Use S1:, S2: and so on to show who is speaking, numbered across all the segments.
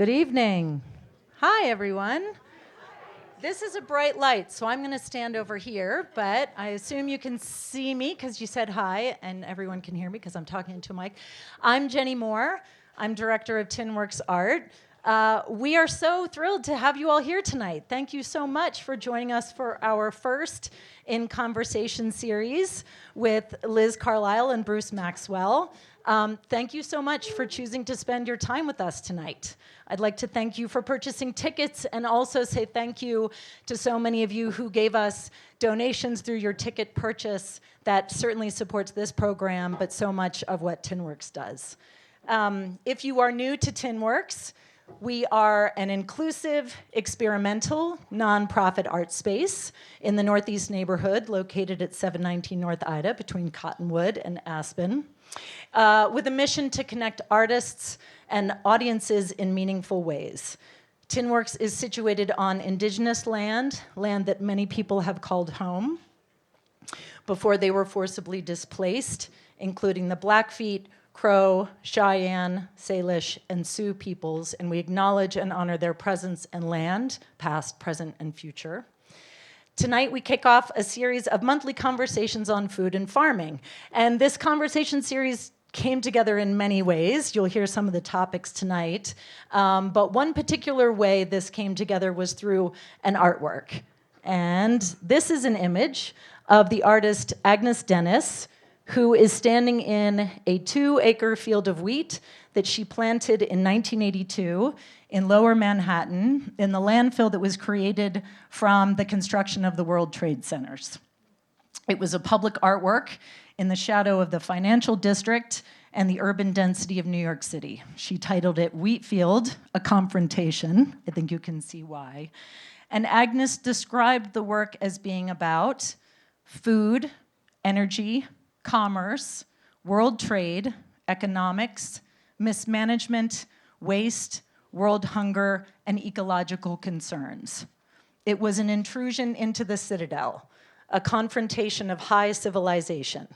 S1: Good evening. Hi, everyone. This is a bright light, so I'm going to stand over here, but I assume you can see me because you said hi, and everyone can hear me because I'm talking into a mic. I'm Jenny Moore. I'm director of Tinworks Art. We are so thrilled to have you all here tonight. Thank you so much for joining us for our first In Conversation series with Liz Carlisle and Bruce Maxwell. Thank you so much for choosing to spend your time with us tonight. I'd like to thank you for purchasing tickets and also say thank you to so many of you who gave us donations through your ticket purchase. That certainly supports this program, but so much of what Tinworks does. If you are new to Tinworks, we are an inclusive, experimental, nonprofit art space in the Northeast neighborhood located at 719 North Ida between Cottonwood and Aspen, with a mission to connect artists and audiences in meaningful ways. Tinworks is situated on indigenous land that many people have called home before they were forcibly displaced, including the Blackfeet, Crow, Cheyenne, Salish, and Sioux peoples, and we acknowledge and honor their presence and land, past, present, and future. Tonight, we kick off a series of monthly conversations on food and farming, and this conversation series came together in many ways. You'll hear some of the topics tonight, but one particular way this came together was through an artwork. And this is an image of the artist Agnes Denes, who is standing in a 2-acre field of wheat that she planted in 1982 in Lower Manhattan in the landfill that was created from the construction of the World Trade Centers. It was a public artwork in the shadow of the financial district and the urban density of New York City. She titled it Wheatfield, a Confrontation. I think you can see why. And Agnes described the work as being about food, energy, commerce, world trade, economics, mismanagement, waste, world hunger, and ecological concerns. It was an intrusion into the citadel, a confrontation of high civilization.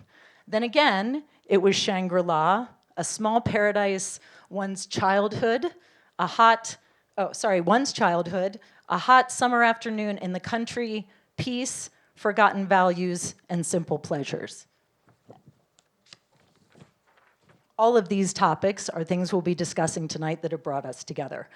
S1: Then again, it was Shangri-La, a small paradise, one's childhood, a hot summer afternoon in the country, peace, forgotten values, and simple pleasures. All of these topics are things we'll be discussing tonight that have brought us together.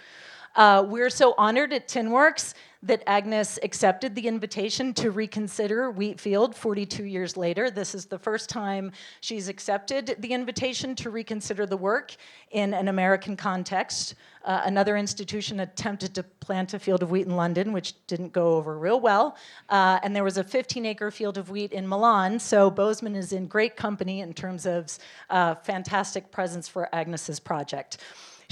S1: We're so honored at Tinworks that Agnes accepted the invitation to reconsider Wheatfield 42 years later. This is the first time she's accepted the invitation to reconsider the work in an American context. Another institution attempted to plant a field of wheat in London, which didn't go over real well. And there was a 15-acre field of wheat in Milan, so Bozeman is in great company in terms of fantastic presence for Agnes's project.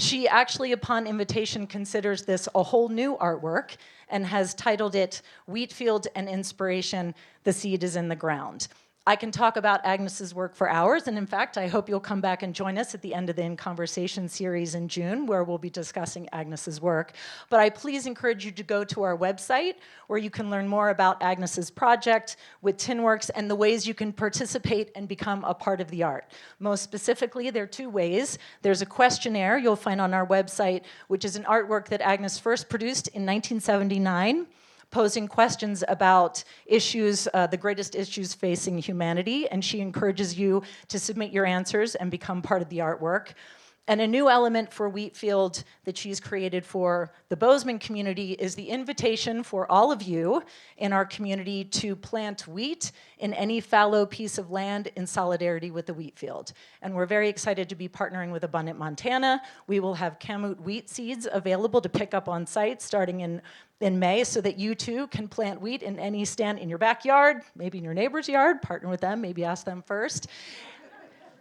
S1: She actually, upon invitation, considers this a whole new artwork and has titled it Wheatfield and Inspiration, The Seed is in the Ground. I can talk about Agnes's work for hours, and in fact, I hope you'll come back and join us at the end of the In Conversation series in June, where we'll be discussing Agnes's work. But I please encourage you to go to our website, where you can learn more about Agnes's project with Tinworks and the ways you can participate and become a part of the art. Most specifically, there are 2 ways. There's a questionnaire you'll find on our website, which is an artwork that Agnes first produced in 1979, posing questions about issues, the greatest issues facing humanity, and she encourages you to submit your answers and become part of the artwork. And a new element for Wheatfield that she's created for the Bozeman community is the invitation for all of you in our community to plant wheat in any fallow piece of land in solidarity with the Wheatfield. And we're very excited to be partnering with Abundant Montana. We will have Kamut wheat seeds available to pick up on site starting in May, so that you too can plant wheat in any stand in your backyard, maybe in your neighbor's yard, partner with them, maybe ask them first.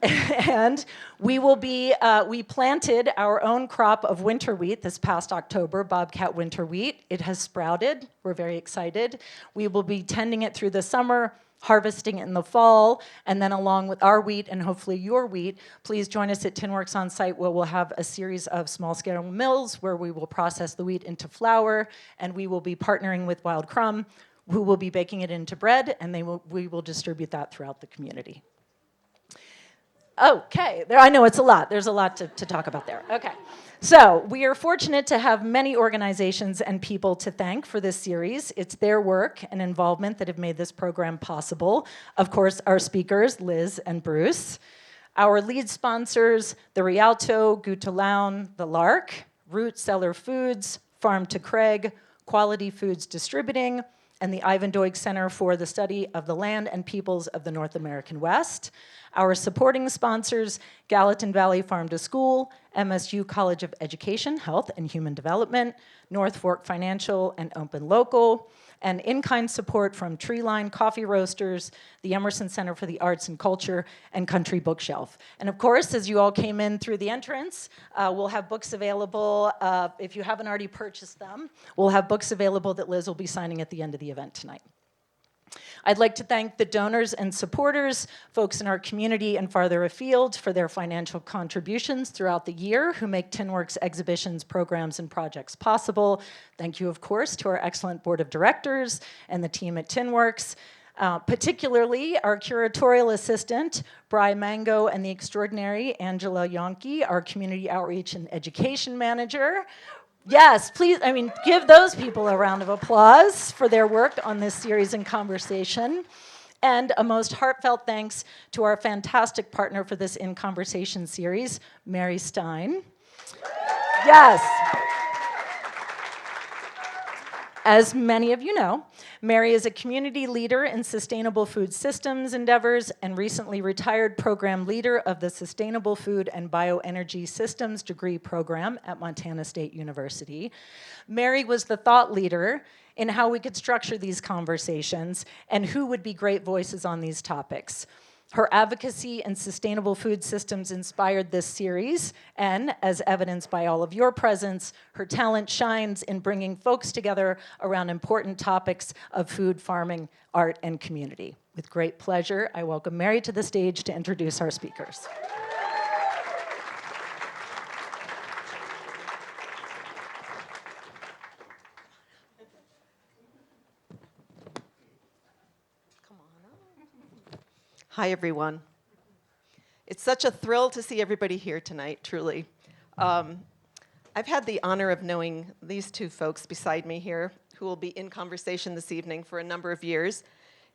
S1: And we planted our own crop of winter wheat this past October, Bobcat winter wheat. It has sprouted. We're very excited. We will be tending it through the summer, harvesting it in the fall, and then along with our wheat and hopefully your wheat, please join us at Tinworks on site, where we'll have a series of small-scale mills where we will process the wheat into flour, and we will be partnering with Wild Crumb, who will be baking it into bread, and we will distribute that throughout the community. Okay, I know it's a lot. There's a lot to talk about there. Okay. So we are fortunate to have many organizations and people to thank for this series. It's their work and involvement that have made this program possible. Of course, our speakers, Liz and Bruce. Our lead sponsors, the Rialto, Gutelaun, the Lark, Root Cellar Foods, Farm to Craig, Quality Foods Distributing, and the Ivan Doig Center for the Study of the Land and Peoples of the North American West. Our supporting sponsors, Gallatin Valley Farm to School, MSU College of Education, Health and Human Development, North Fork Financial and Open Local, and in-kind support from Treeline Coffee Roasters, the Emerson Center for the Arts and Culture, and Country Bookshelf. And of course, as you all came in through the entrance, we'll have books available. If you haven't already purchased them, we'll have books available that Liz will be signing at the end of the event tonight. I'd like to thank the donors and supporters, folks in our community and farther afield, for their financial contributions throughout the year who make Tinworks exhibitions, programs, and projects possible. Thank you, of course, to our excellent board of directors and the team at Tinworks, particularly our curatorial assistant, Bri Mango, and the extraordinary Angela Yonke, our community outreach and education manager. Yes, please, give those people a round of applause for their work on this series and conversation. And a most heartfelt thanks to our fantastic partner for this In Conversation series, Mary Stein. Yes. As many of you know, Mary is a community leader in sustainable food systems endeavors and recently retired program leader of the Sustainable Food and Bioenergy Systems degree program at Montana State University. Mary was the thought leader in how we could structure these conversations and who would be great voices on these topics. Her advocacy and sustainable food systems inspired this series, and as evidenced by all of your presence, her talent shines in bringing folks together around important topics of food, farming, art, and community. With great pleasure, I welcome Mary to the stage to introduce our speakers.
S2: Hi, everyone. It's such a thrill to see everybody here tonight, truly. I've had the honor of knowing these two folks beside me here who will be in conversation this evening for a number of years,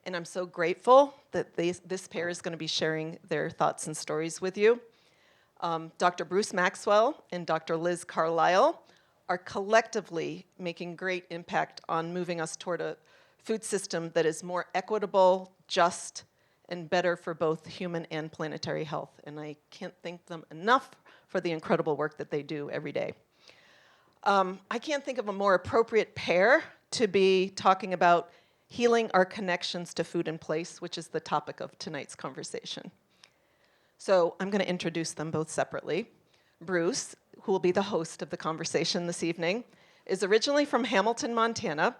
S2: and I'm so grateful that this pair is going to be sharing their thoughts and stories with you. Dr. Bruce Maxwell and Dr. Liz Carlisle are collectively making great impact on moving us toward a food system that is more equitable, just, and better for both human and planetary health. And I can't thank them enough for the incredible work that they do every day. I can't think of a more appropriate pair to be talking about healing our connections to food and place, which is the topic of tonight's conversation. So I'm going to introduce them both separately. Bruce, who will be the host of the conversation this evening, is originally from Hamilton, Montana.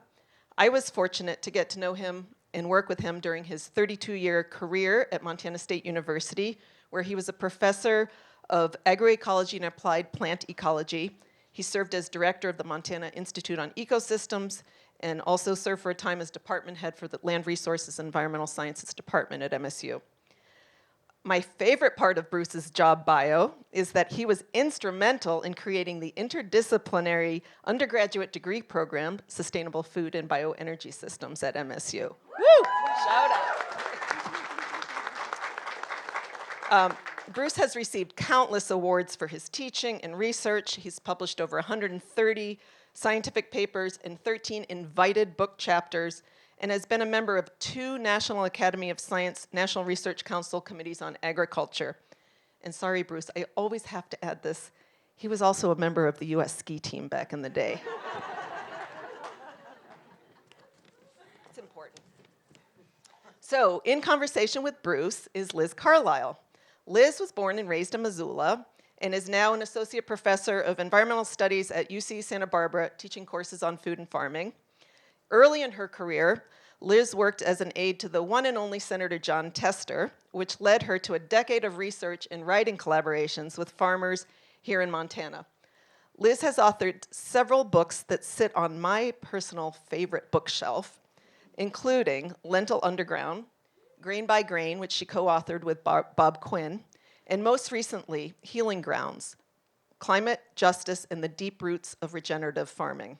S2: I was fortunate to get to know him and work with him during his 32-year career at Montana State University, where he was a professor of agroecology and applied plant ecology. He served as director of the Montana Institute on Ecosystems and also served for a time as department head for the Land Resources and Environmental Sciences Department at MSU. My favorite part of Bruce's job bio is that he was instrumental in creating the interdisciplinary undergraduate degree program, Sustainable Food and Bioenergy Systems at MSU. Woo! Shout out. Bruce has received countless awards for his teaching and research. He's published over 130 scientific papers and 13 invited book chapters, and has been a member of 2 National Academy of Science National Research Council committees on agriculture. And sorry, Bruce, I always have to add this. He was also a member of the U.S. ski team back in the day. It's important. So, in conversation with Bruce is Liz Carlisle. Liz was born and raised in Missoula and is now an associate professor of environmental studies at UC Santa Barbara, teaching courses on food and farming. Early in her career, Liz worked as an aide to the one and only Senator John Tester, which led her to a decade of research and writing collaborations with farmers here in Montana. Liz has authored several books that sit on my personal favorite bookshelf, including Lentil Underground, Grain by Grain, which she co-authored with Bob Quinn, and most recently, Healing Grounds, Climate, Justice, and the Deep Roots of Regenerative Farming.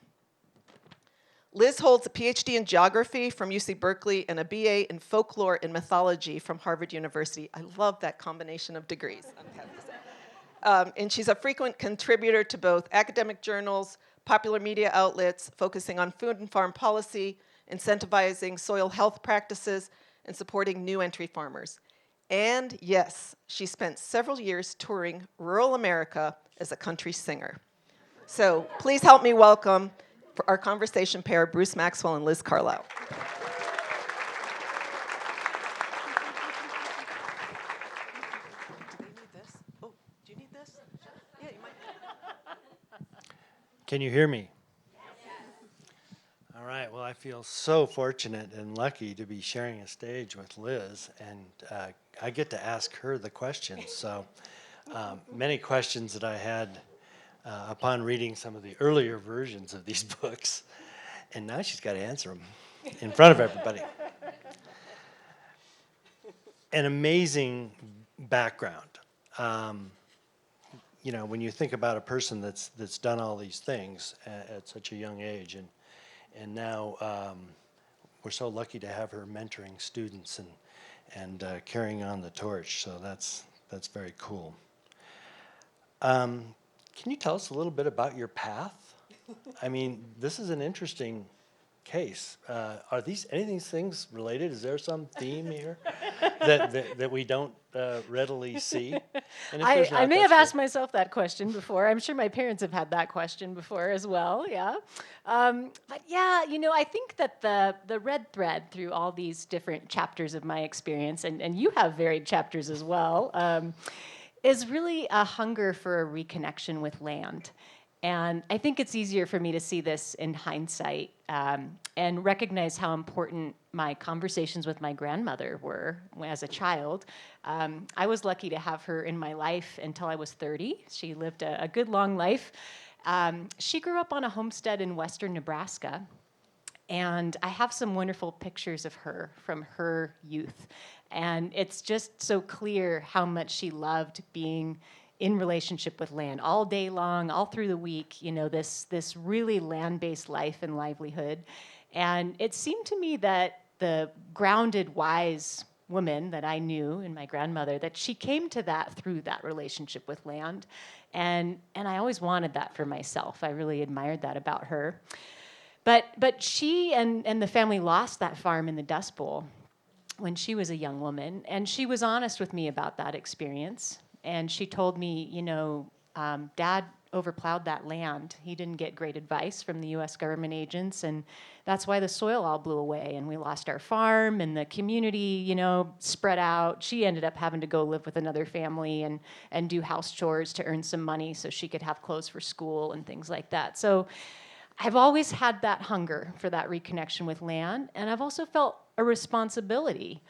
S2: Liz holds a PhD in geography from UC Berkeley and a BA in folklore and mythology from Harvard University. I love that combination of degrees. And she's a frequent contributor to both academic journals, popular media outlets, focusing on food and farm policy, incentivizing soil health practices, and supporting new entry farmers. And yes, she spent several years touring rural America as a country singer. So please help me welcome for our conversation pair, Bruce Maxwell and Liz Carlisle. Do you need this? Yeah, you might.
S3: Can you hear me? All right, well, I feel so fortunate and lucky to be sharing a stage with Liz, and I get to ask her the questions. So many questions that I had upon reading some of the earlier versions of these books, and now she's got to answer them in front of everybody. An amazing background. You know, when you think about a person that's done all these things at such a young age, and now we're so lucky to have her mentoring students and carrying on the torch. So that's very cool. Can you tell us a little bit about your path? I mean, this is an interesting case. Are these any of these things related? Is there some theme here that we don't readily see? And if there's not,
S1: I may
S3: that's
S1: have asked
S3: good.
S1: myself that question before. I'm sure my parents have had that question before as well. Yeah, but yeah, you know, I think that the red thread through all these different chapters of my experience, and you have varied chapters as well, is really a hunger for a reconnection with land. And I think it's easier for me to see this in hindsight and recognize how important my conversations with my grandmother were as a child. I was lucky to have her in my life until I was 30. She lived a good long life. She grew up on a homestead in western Nebraska. And I have some wonderful pictures of her from her youth. And it's just so clear how much she loved being in relationship with land all day long, all through the week, you know, this really land-based life and livelihood. And it seemed to me that the grounded, wise woman that I knew in my grandmother, that she came to that through that relationship with land. And I always wanted that for myself. I really admired that about her. But she and the family lost that farm in the Dust Bowl when she was a young woman, and she was honest with me about that experience. And she told me, you know, Dad overplowed that land. He didn't get great advice from the U.S. government agents, and that's why the soil all blew away, and we lost our farm, and the community, you know, spread out. She ended up having to go live with another family and do house chores to earn some money so she could have clothes for school and things like that. So I've always had that hunger for that reconnection with land, and I've also felt a responsibility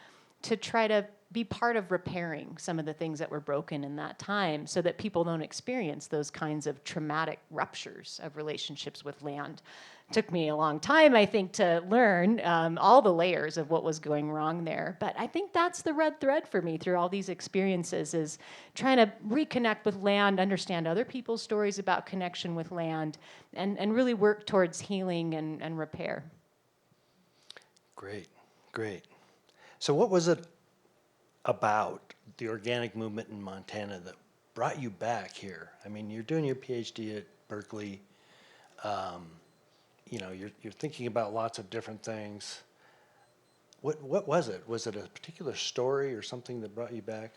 S1: to try to be part of repairing some of the things that were broken in that time so that people don't experience those kinds of traumatic ruptures of relationships with land. It took me a long time, I think, to learn all the layers of what was going wrong there. But I think that's the red thread for me through all these experiences, is trying to reconnect with land, understand other people's stories about connection with land, and really work towards healing and repair.
S3: Great. So what was it about the organic movement in Montana that brought you back here? I mean, you're doing your PhD at Berkeley. You know, you're thinking about lots of different things. What was it? Was it a particular story or something that brought you back?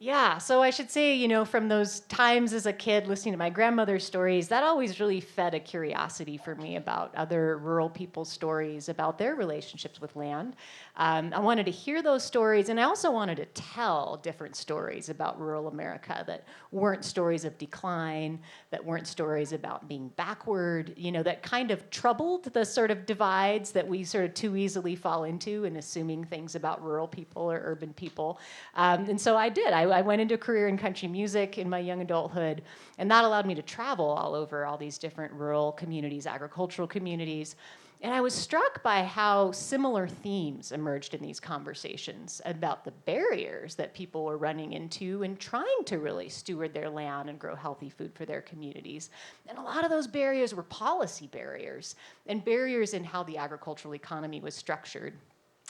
S1: Yeah, so I should say, you know, from those times as a kid listening to my grandmother's stories, that always really fed a curiosity for me about other rural people's stories, about their relationships with land. I wanted to hear those stories, and I also wanted to tell different stories about rural America that weren't stories of decline, that weren't stories about being backward, you know, that kind of troubled the sort of divides that we sort of too easily fall into in assuming things about rural people or urban people. And so I did.
S4: I went into a career in country music in my young adulthood, and that allowed me to travel all over all these different rural communities, agricultural communities. And I was struck by how similar themes emerged in these conversations about the barriers that people were running into and trying to really steward their land and grow healthy food for their communities. And a lot of those barriers were policy barriers and barriers in how the agricultural economy was structured.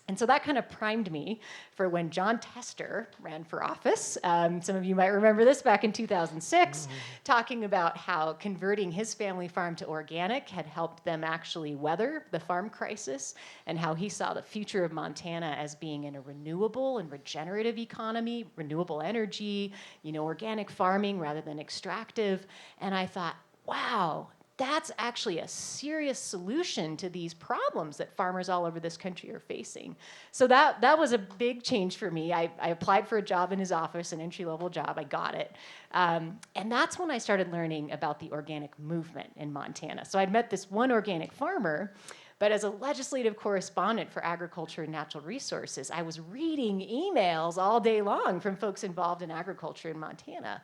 S4: And so that kind of primed me for when John Tester ran for office. Some of you might remember this back in 2006, talking about how converting his family farm to organic had helped them actually weather the farm crisis, and how he saw the future of Montana as being in a renewable and regenerative economy, renewable energy, organic farming rather than extractive. And I thought, wow, that's actually a serious solution to these problems that farmers all over this country are facing. So that was a big change for me. I applied for a job in his office, an entry-level job. I got it. And that's when I started learning about the organic movement in Montana. So I'd met this one organic farmer, but as a legislative correspondent for agriculture and natural resources, I was reading emails all day long from folks involved in agriculture in Montana.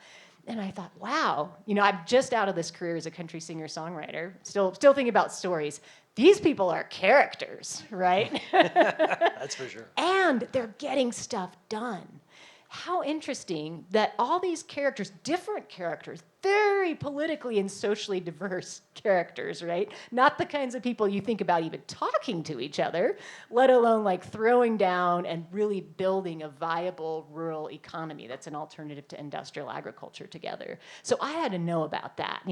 S4: And I thought, wow, I'm just out of this career as a country singer-songwriter, still thinking about stories. These people are characters, right?
S3: That's for sure.
S4: And they're getting stuff done. How interesting that all these characters, different characters, very politically and socially diverse characters, right? Not the kinds of people you think about even talking to each other, let alone like throwing down and really building a viable rural economy that's an alternative to industrial agriculture together. So I had to know about that.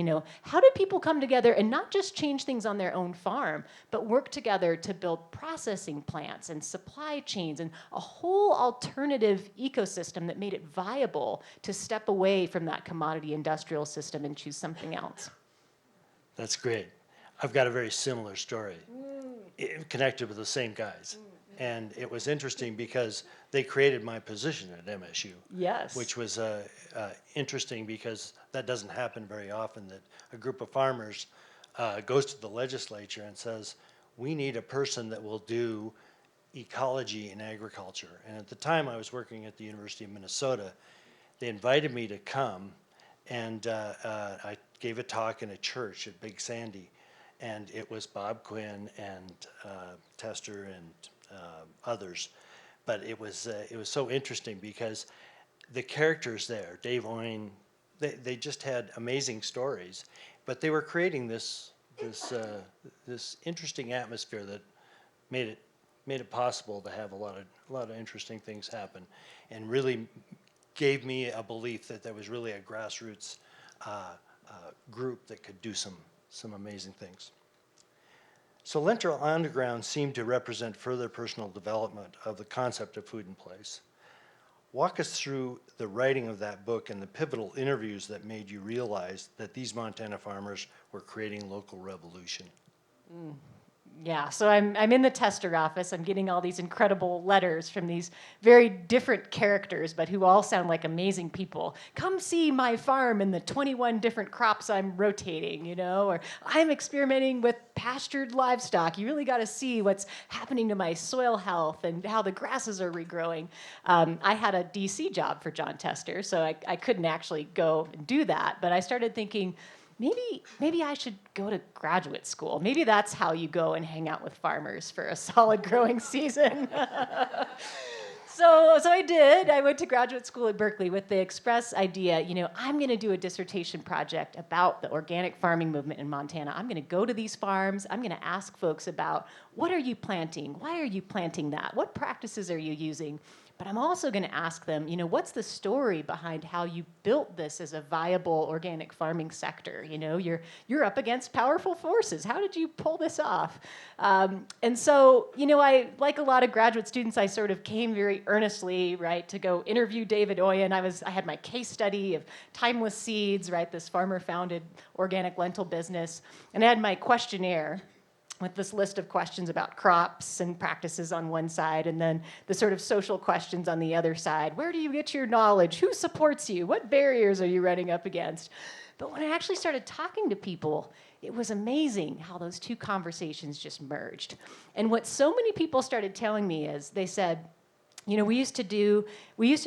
S4: How do people come together and not just change things on their own farm, but work together to build processing plants and supply chains and a whole alternative ecosystem that made it viable to step away from that commodity industrial system and choose something else?
S3: That's great. I've got a very similar story connected with the same guys. And it was interesting because they created my position at MSU.
S4: Yes.
S3: Which was interesting because that doesn't happen very often, that a group of farmers goes to the legislature and says, we need a person that will do ecology in agriculture. And at the time I was working at the University of Minnesota, they invited me to come, and I gave a talk in a church at Big Sandy, and it was Bob Quinn and Tester and others. But it was so interesting because the characters there, Dave Owen, they just had amazing stories, but they were creating this interesting atmosphere that made it possible to have a lot of interesting things happen, and really gave me a belief that there was really a grassroots group that could do some amazing things. So Lentrel Underground seemed to represent further personal development of the concept of food in place. Walk us through the writing of that book and the pivotal interviews that made you realize that these Montana farmers were creating local revolution.
S4: Yeah, so I'm in the Tester office. I'm getting all these incredible letters from these very different characters, but who all sound like amazing people. Come see my farm and the 21 different crops I'm rotating, or I'm experimenting with pastured livestock. You really got to see what's happening to my soil health and how the grasses are regrowing. I had a DC job for John Tester, so I couldn't actually go and do that, but I started thinking, maybe I should go to graduate school. Maybe that's how you go and hang out with farmers for a solid growing season. So I did. I went to graduate school at Berkeley with the express idea, I'm going to do a dissertation project about the organic farming movement in Montana. I'm going to go to these farms. I'm going to ask folks about, what are you planting? Why are you planting that? What practices are you using? But I'm also going to ask them, what's the story behind how you built this as a viable organic farming sector? You're up against powerful forces. How did you pull this off? And so, I, like a lot of graduate students, I sort of came very earnestly, right, to go interview David Oyen. I had my case study of Timeless Seeds, right, this farmer-founded organic lentil business, and I had my questionnaire with this list of questions about crops and practices on one side, and then the sort of social questions on the other side. Where do you get your knowledge? Who supports you? What barriers are you running up against? But when I actually started talking to people, it was amazing how those two conversations just merged. And what so many people started telling me is, they said, We used to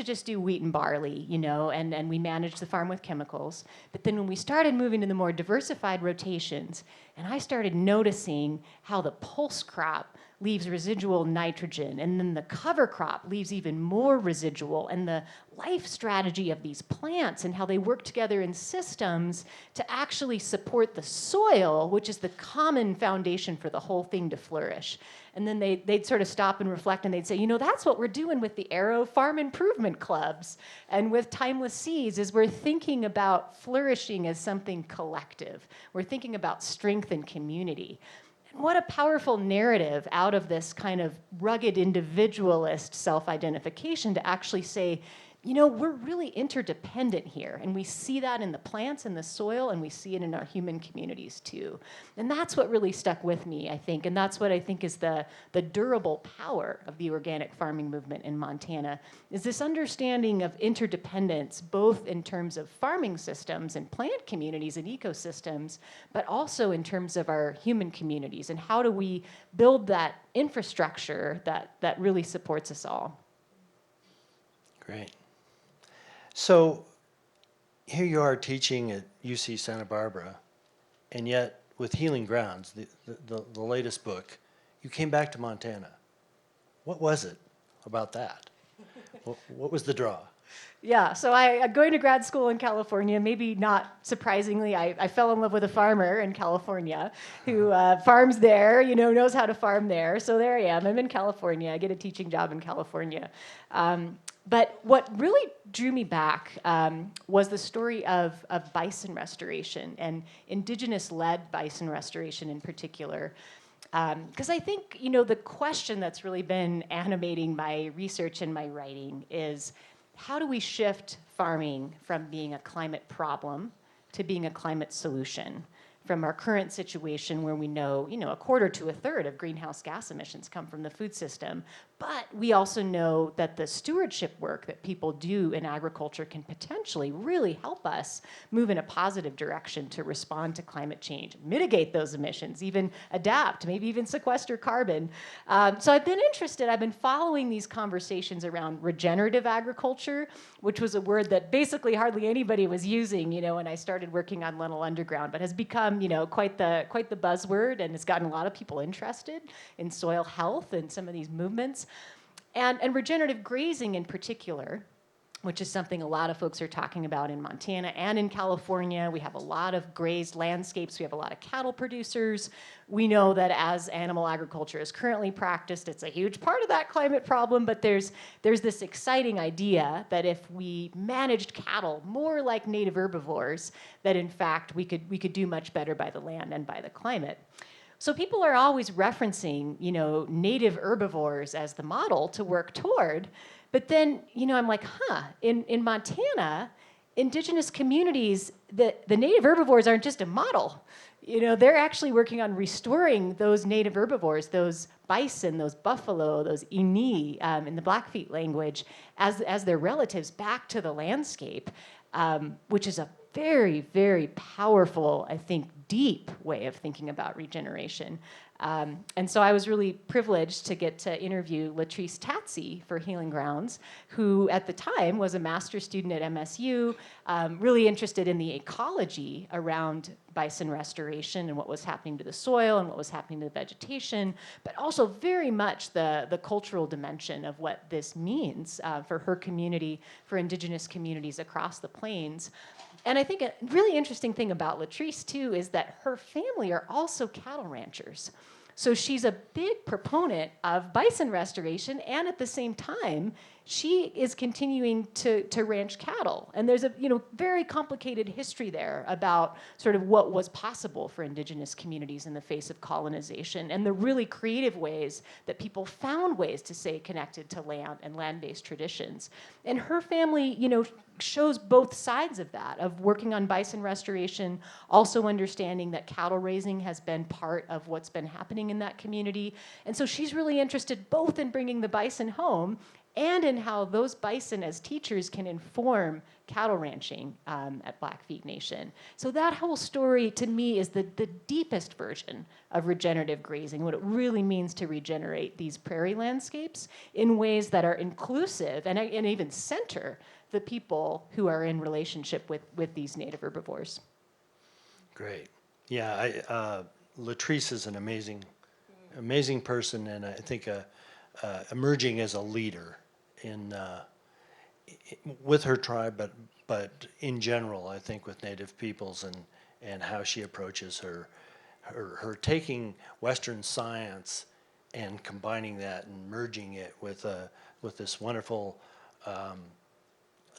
S4: just do wheat and barley, and we managed the farm with chemicals. But then when we started moving to the more diversified rotations, and I started noticing how the pulse crop leaves residual nitrogen, and then the cover crop leaves even more residual, and the life strategy of these plants and how they work together in systems to actually support the soil, which is the common foundation for the whole thing to flourish. And then they'd sort of stop and reflect, and they'd say, that's what we're doing with the Arrow Farm Improvement Clubs and with Timeless Seeds is we're thinking about flourishing as something collective. We're thinking about strength and community. And what a powerful narrative out of this kind of rugged individualist self-identification to actually say, we're really interdependent here. And we see that in the plants and the soil, and we see it in our human communities too. And that's what really stuck with me, I think. And that's what I think is the durable power of the organic farming movement in Montana, is this understanding of interdependence, both in terms of farming systems and plant communities and ecosystems, but also in terms of our human communities. And how do we build that infrastructure that really supports us all?
S3: Great. So here you are teaching at UC Santa Barbara, and yet with Healing Grounds, the latest book, you came back to Montana. What was it about that? What was the draw?
S4: Yeah, so going to grad school in California, maybe not surprisingly, I fell in love with a farmer in California who farms there, knows how to farm there. So there I am. I'm in California. I get a teaching job in California. But what really drew me back was the story of bison restoration and indigenous-led bison restoration in particular. Because I think, the question that's really been animating my research and my writing is, how do we shift farming from being a climate problem to being a climate solution? From our current situation where we know, a quarter to a third of greenhouse gas emissions come from the food system. But we also know that the stewardship work that people do in agriculture can potentially really help us move in a positive direction to respond to climate change, mitigate those emissions, even adapt, maybe even sequester carbon. So I've been interested. I've been following these conversations around regenerative agriculture, which was a word that basically hardly anybody was using, when I started working on Lentil Underground, but has become, quite the buzzword, and has gotten a lot of people interested in soil health and some of these movements. And regenerative grazing in particular, which is something a lot of folks are talking about in Montana and in California. We have a lot of grazed landscapes. We have a lot of cattle producers. We know that as animal agriculture is currently practiced, it's a huge part of that climate problem, but there's this exciting idea that if we managed cattle more like native herbivores, that in fact we could do much better by the land and by the climate. So people are always referencing, native herbivores as the model to work toward. But then, I'm like, in Montana, indigenous communities, the native herbivores aren't just a model. They're actually working on restoring those native herbivores, those bison, those buffalo, those ini, in the Blackfeet language, as their relatives back to the landscape, which is a very, very powerful, I think, deep way of thinking about regeneration. And so I was really privileged to get to interview Latrice Tatsey for Healing Grounds, who at the time was a master's student at MSU, really interested in the ecology around bison restoration and what was happening to the soil and what was happening to the vegetation, but also very much the cultural dimension of what this means for her community, for indigenous communities across the plains. And I think a really interesting thing about Latrice, too, is that her family are also cattle ranchers. So she's a big proponent of bison restoration, and at the same time, she is continuing to ranch cattle. And there's a very complicated history there about sort of what was possible for indigenous communities in the face of colonization and the really creative ways that people found ways to stay connected to land and land-based traditions. And her family, shows both sides of that, of working on bison restoration, also understanding that cattle raising has been part of what's been happening in that community. And so she's really interested both in bringing the bison home and in how those bison as teachers can inform cattle ranching at Blackfeet Nation. So that whole story, to me, is the deepest version of regenerative grazing, what it really means to regenerate these prairie landscapes in ways that are inclusive and even center the people who are in relationship with these native herbivores.
S3: Great. Yeah, Latrice is an amazing person, and I think emerging as a leader in with her tribe, but in general, I think with Native peoples and how she approaches her taking Western science and combining that and merging it with this wonderful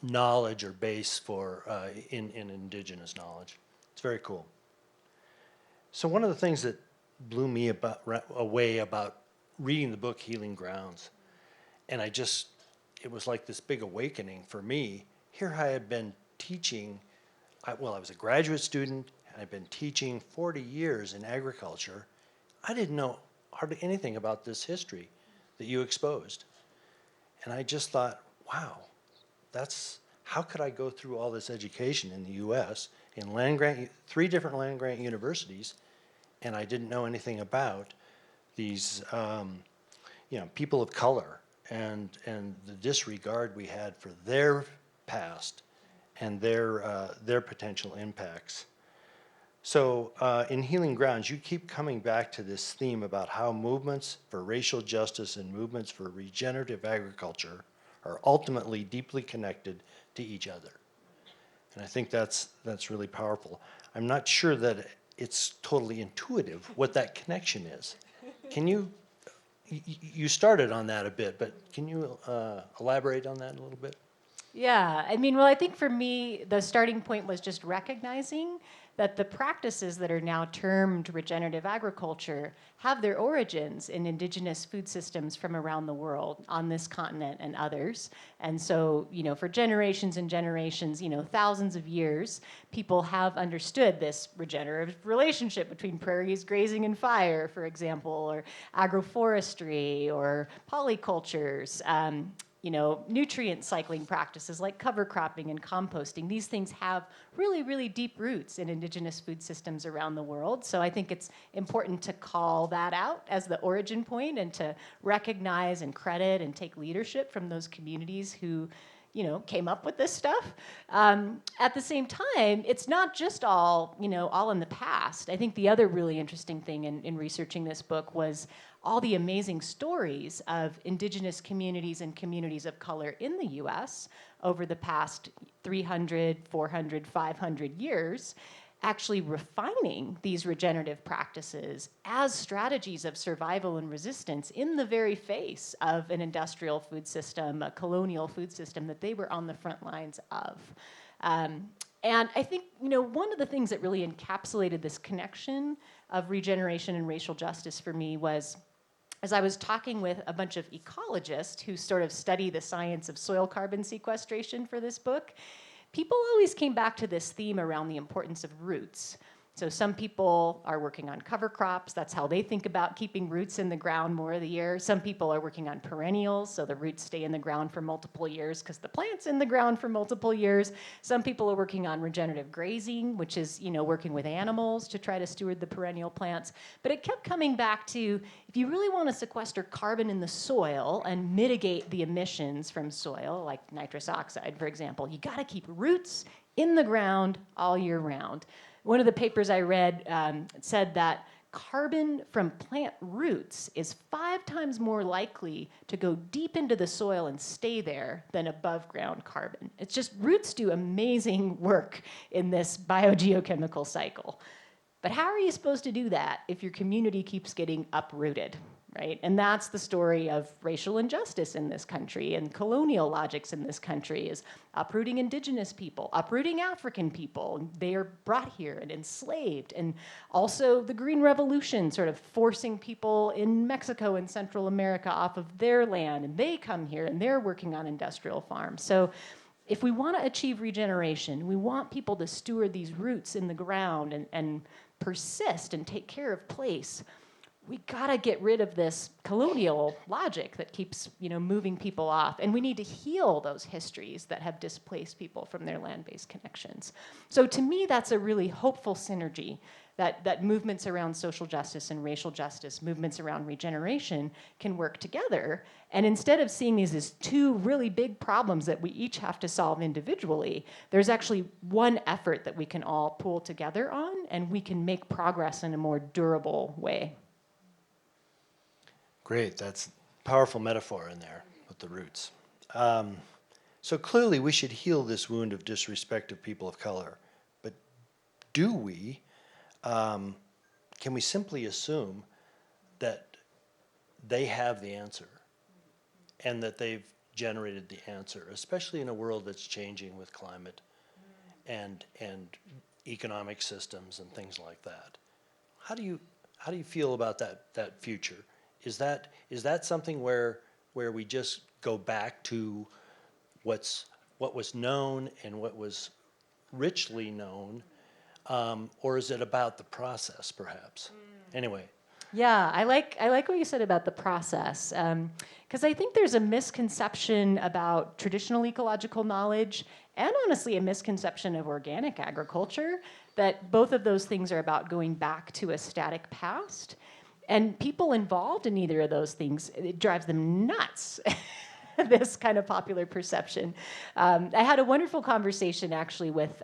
S3: knowledge or base for in indigenous knowledge. It's very cool. So one of the things that blew me away about reading the book Healing Grounds, and it was like this big awakening for me. Here I had been teaching, I was a graduate student, and I'd been teaching 40 years in agriculture. I didn't know hardly anything about this history that you exposed. And I just thought, wow, how could I go through all this education in the U.S. in 3 different land-grant universities, and I didn't know anything about these people of color and the disregard we had for their past and their potential impacts. So in Healing Grounds, you keep coming back to this theme about how movements for racial justice and movements for regenerative agriculture are ultimately deeply connected to each other. And I think that's really powerful. I'm not sure that it's totally intuitive what that connection is. Can you started on that a bit, but can you elaborate on that a little bit?
S4: Yeah, I think for me, the starting point was just recognizing that the practices that are now termed regenerative agriculture have their origins in indigenous food systems from around the world, on this continent and others. And so, for generations and generations, thousands of years, people have understood this regenerative relationship between prairies, grazing, and fire, for example, or agroforestry, or polycultures. Nutrient cycling practices like cover cropping and composting. These things have really, really deep roots in indigenous food systems around the world. So I think it's important to call that out as the origin point and to recognize and credit and take leadership from those communities who came up with this stuff. At the same time, it's not just all in the past. I think the other really interesting thing in researching this book was all the amazing stories of indigenous communities and communities of color in the U.S. over the past 300, 400, 500 years, actually refining these regenerative practices as strategies of survival and resistance in the very face of an industrial food system, a colonial food system that they were on the front lines of. And I think, one of the things that really encapsulated this connection of regeneration and racial justice for me was, as I was talking with a bunch of ecologists who sort of study the science of soil carbon sequestration for this book, people always came back to this theme around the importance of roots. So some people are working on cover crops. That's how they think about keeping roots in the ground more of the year. Some people are working on perennials, so the roots stay in the ground for multiple years because the plant's in the ground for multiple years. Some people are working on regenerative grazing, which is, working with animals to try to steward the perennial plants. But it kept coming back to, if you really want to sequester carbon in the soil and mitigate the emissions from soil, like nitrous oxide, for example, you got to keep roots in the ground all year round. One of the papers I read said that carbon from plant roots is 5 times more likely to go deep into the soil and stay there than above ground carbon. It's just roots do amazing work in this biogeochemical cycle. But how are you supposed to do that if your community keeps getting uprooted, right? And that's the story of racial injustice in this country and colonial logics in this country is uprooting indigenous people, uprooting African people. They are brought here and enslaved. And also the Green Revolution sort of forcing people in Mexico and Central America off of their land. And they come here and they're working on industrial farms. So if we want to achieve regeneration, we want people to steward these roots in the ground and persist and take care of place, we gotta get rid of this colonial logic that keeps, moving people off. And we need to heal those histories that have displaced people from their land-based connections. So to me, that's a really hopeful synergy, that movements around social justice and racial justice, movements around regeneration can work together. And instead of seeing these as two really big problems that we each have to solve individually, there's actually one effort that we can all pull together on, and we can make progress in a more durable way.
S3: Great, that's powerful metaphor in there with the roots. So clearly we should heal this wound of disrespect of people of color, but do we? Can we simply assume that they have the answer and that they've generated the answer, especially in a world that's changing with climate and economic systems and things like that? How do you feel about that future? Is that something where we just go back to what was known and what was richly known, or is it about the process, perhaps? Anyway.
S4: Yeah, I like what you said about the process, because I think there's a misconception about traditional ecological knowledge, and honestly a misconception of organic agriculture, that both of those things are about going back to a static past. And people involved in either of those things, it drives them nuts, this kind of popular perception. I had a wonderful conversation actually with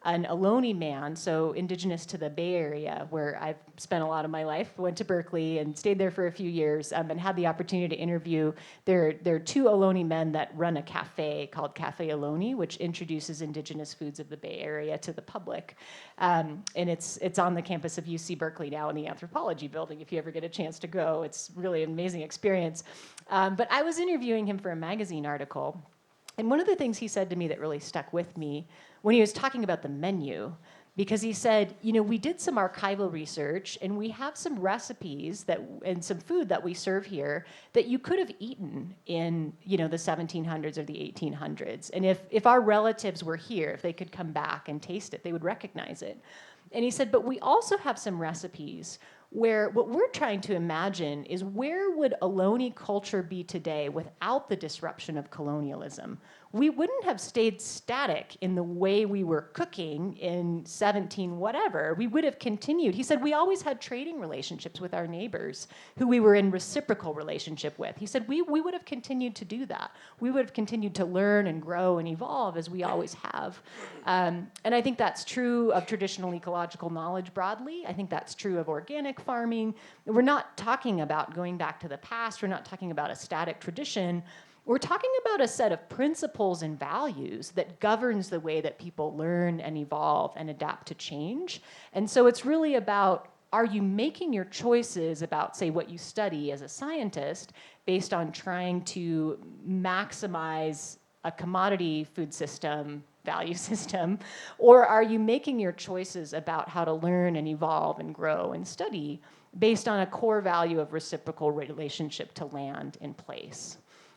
S4: an Ohlone man, so indigenous to the Bay Area, where I've spent a lot of my life. Went to Berkeley and stayed there for a few years, and had the opportunity to interview. There are two Ohlone men that run a cafe called Cafe Ohlone, which introduces indigenous foods of the Bay Area to the public. And it's on the campus of UC Berkeley now in the anthropology building. If you ever get a chance to go, it's really an amazing experience. But I was interviewing him for a magazine article. And one of the things he said to me that really stuck with me when he was talking about the menu, because he said, we did some archival research and we have some recipes and some food that we serve here that you could have eaten in, the 1700s or the 1800s. And if our relatives were here, if they could come back and taste it, they would recognize it. And he said, but we also have some recipes where what we're trying to imagine is where would Ohlone culture be today without the disruption of colonialism? We wouldn't have stayed static in the way we were cooking in 17 whatever. We would have continued. He said we always had trading relationships with our neighbors who we were in reciprocal relationship with. He said we would have continued to do that. We would have continued to learn and grow and evolve as we always have. And I think that's true of traditional ecological knowledge broadly. I think that's true of organic farming. We're not talking about going back to the past. We're not talking about a static tradition. We're talking about a set of principles and values that governs the way that people learn and evolve and adapt to change. And so it's really about, are you making your choices about, say, what you study as a scientist based on trying to maximize a commodity food system, value system, or are you making your choices about how to learn and evolve and grow and study based on a core value of reciprocal relationship to land in place?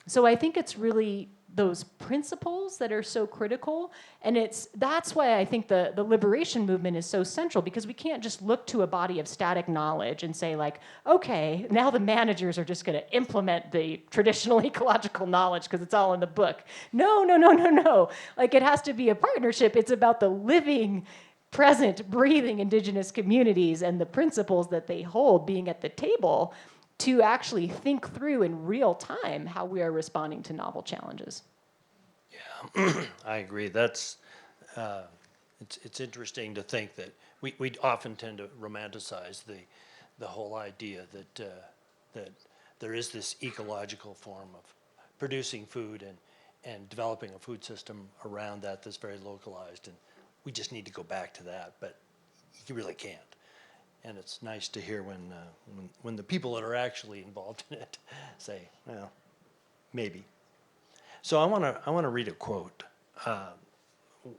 S4: So I think it's really those principles that are so critical, and that's why I think the liberation movement is so central, because we can't just look to a body of static knowledge and say, like, okay, now the managers are just going to implement the traditional ecological knowledge because it's all in the book. No. Like, it has to be a partnership. It's about the living, present, breathing indigenous communities and the principles that they hold being at the table to actually think through in real time how we are responding to novel challenges.
S3: Yeah, I agree. That's it's interesting to think that we often tend to romanticize the whole idea that there is this ecological form of producing food and developing a food system around that's very localized, and we just need to go back to that, but you really can't. And it's nice to hear when the people that are actually involved in it say, well, maybe. So I want to read a quote,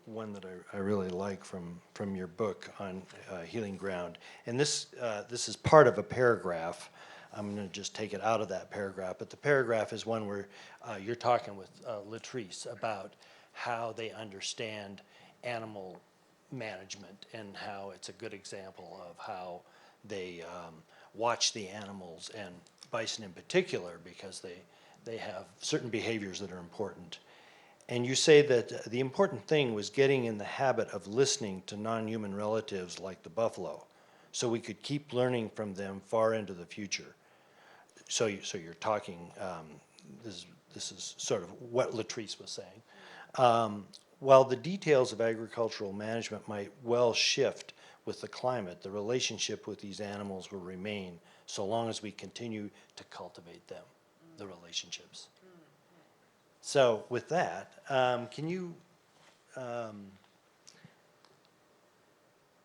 S3: one that I really like from your book on Healing Ground. And this is part of a paragraph. I'm going to just take it out of that paragraph. But the paragraph is one where you're talking with Latrice about how they understand animal management and how it's a good example of how they watch the animals, and bison in particular, because they have certain behaviors that are important. And you say that the important thing was getting in the habit of listening to non-human relatives like the buffalo, so we could keep learning from them far into the future. So you're talking, this is sort of what Latrice was saying. While the details of agricultural management might well shift with the climate, the relationship with these animals will remain so long as we continue to cultivate them, the relationships. So with that, can you,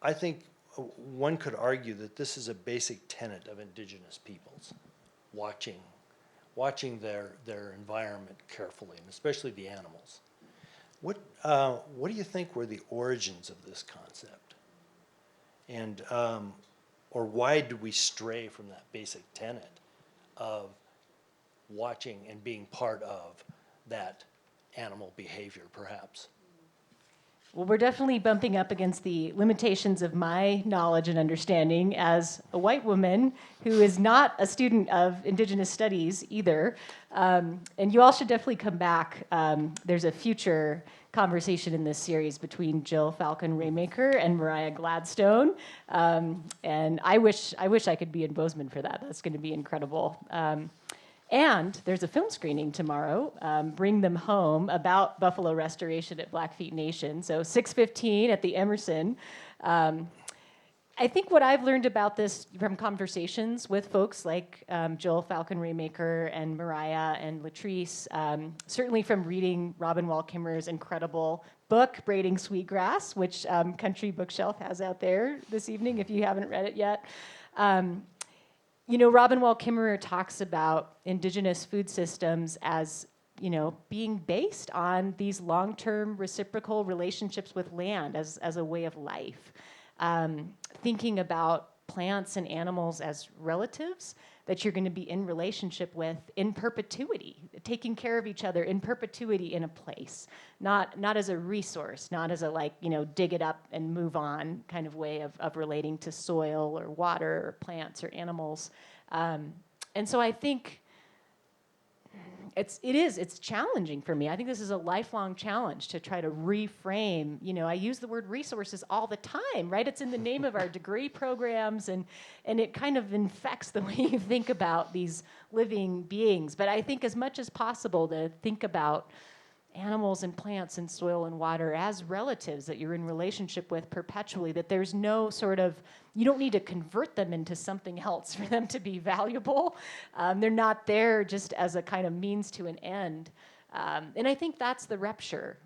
S3: I think one could argue that this is a basic tenet of indigenous peoples, watching their environment carefully, and especially the animals. What do you think were the origins of this concept? And, or why did we stray from that basic tenet of watching and being part of that animal behavior, perhaps?
S4: Well, we're definitely bumping up against the limitations of my knowledge and understanding as a white woman who is not a student of Indigenous studies either. And you all should definitely come back. There's a future conversation in this series between Jill Falcon-Raymaker and Mariah Gladstone. And I wish I could be in Bozeman for that. That's going to be incredible. And there's a film screening tomorrow, Bring Them Home, about buffalo restoration at Blackfeet Nation. So 6:15 at the Emerson. I think what I've learned about this from conversations with folks like Jill Falcon-Raymaker and Mariah and Latrice, certainly from reading Robin Wall Kimmerer's incredible book, Braiding Sweetgrass, which Country Bookshelf has out there this evening if you haven't read it yet. You know, Robin Wall Kimmerer talks about indigenous food systems as, you know, being based on these long-term reciprocal relationships with land as a way of life. Thinking about plants and animals as relatives that you're going to be in relationship with in perpetuity, taking care of each other in perpetuity in a place, not as a resource, not as a, like, you know, dig it up and move on kind of way of relating to soil or water or plants or animals. And so I think it's challenging for me. I think this is a lifelong challenge to try to reframe. You know, I use the word resources all the time, right? It's in the name of our degree programs, and it kind of infects the way you think about these living beings. But I think as much as possible to think about animals and plants and soil and water as relatives that you're in relationship with perpetually, that there's no sort of, you don't need to convert them into something else for them to be valuable. They're not there just as a kind of means to an end. And I think that's the rupture.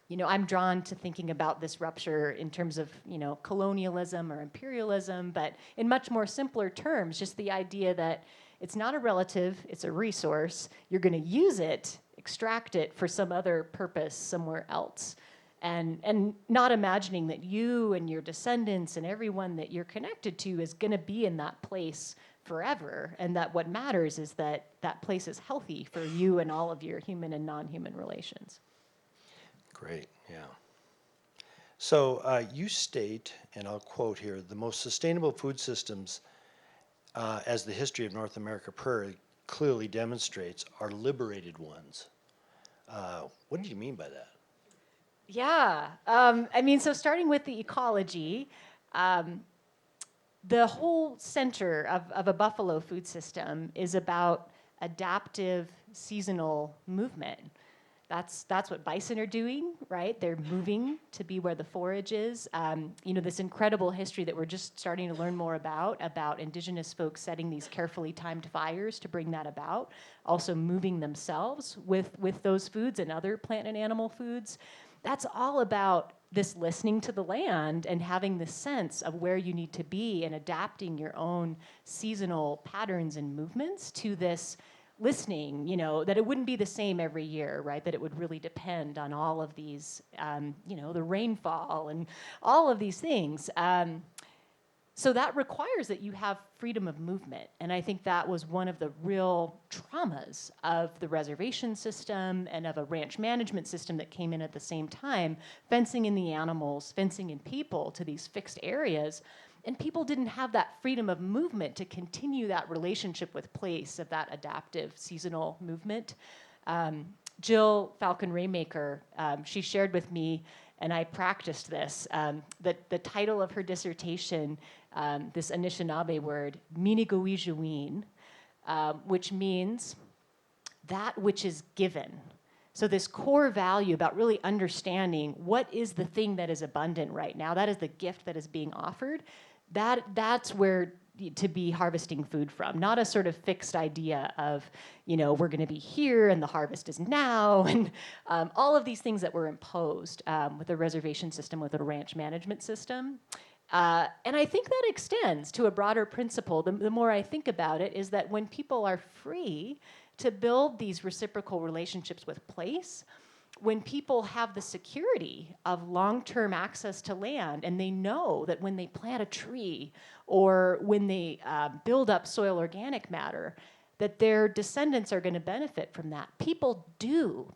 S4: You know, I'm drawn to thinking about this rupture in terms of, you know, colonialism or imperialism, but in much more simpler terms, just the idea that it's not a relative, it's a resource. You're going to use it, extract it for some other purpose somewhere else. And not imagining that you and your descendants and everyone that you're connected to is going to be in that place forever, and that what matters is that that place is healthy for you and all of your human and non-human relations.
S3: Great, yeah. So you state, and I'll quote here, the most sustainable food systems, as the history of North America clearly demonstrates, are liberated ones. What do you mean by that?
S4: Yeah, I mean, so starting with the ecology, the whole center of a buffalo food system is about adaptive seasonal movement. That's what bison are doing, right? They're moving to be where the forage is. You know, this incredible history that we're just starting to learn more about indigenous folks setting these carefully timed fires to bring that about, also moving themselves with those foods and other plant and animal foods. That's all about this listening to the land and having the sense of where you need to be and adapting your own seasonal patterns and movements to this listening, you know, that it wouldn't be the same every year, right? That it would really depend on all of these, you know, the rainfall and all of these things. So that requires that you have freedom of movement. And I think that was one of the real traumas of the reservation system and of a ranch management system that came in at the same time, fencing in the animals, fencing in people to these fixed areas. And people didn't have that freedom of movement to continue that relationship with place, of that adaptive seasonal movement. Jill Falcon-Raymaker, she shared with me, and I practiced this, that the title of her dissertation, this Anishinaabe word, Minigowijuin, which means that which is given. So this core value about really understanding what is the thing that is abundant right now, that is the gift that is being offered, that's where to be harvesting food from, not a sort of fixed idea of, we're going to be here and the harvest is now, and all of these things that were imposed with the reservation system, with the ranch management system. And I think that extends to a broader principle. The more I think about it is that when people are free to build these reciprocal relationships with place, when people have the security of long-term access to land, and they know that when they plant a tree or when they build up soil organic matter, that their descendants are going to benefit from that. People do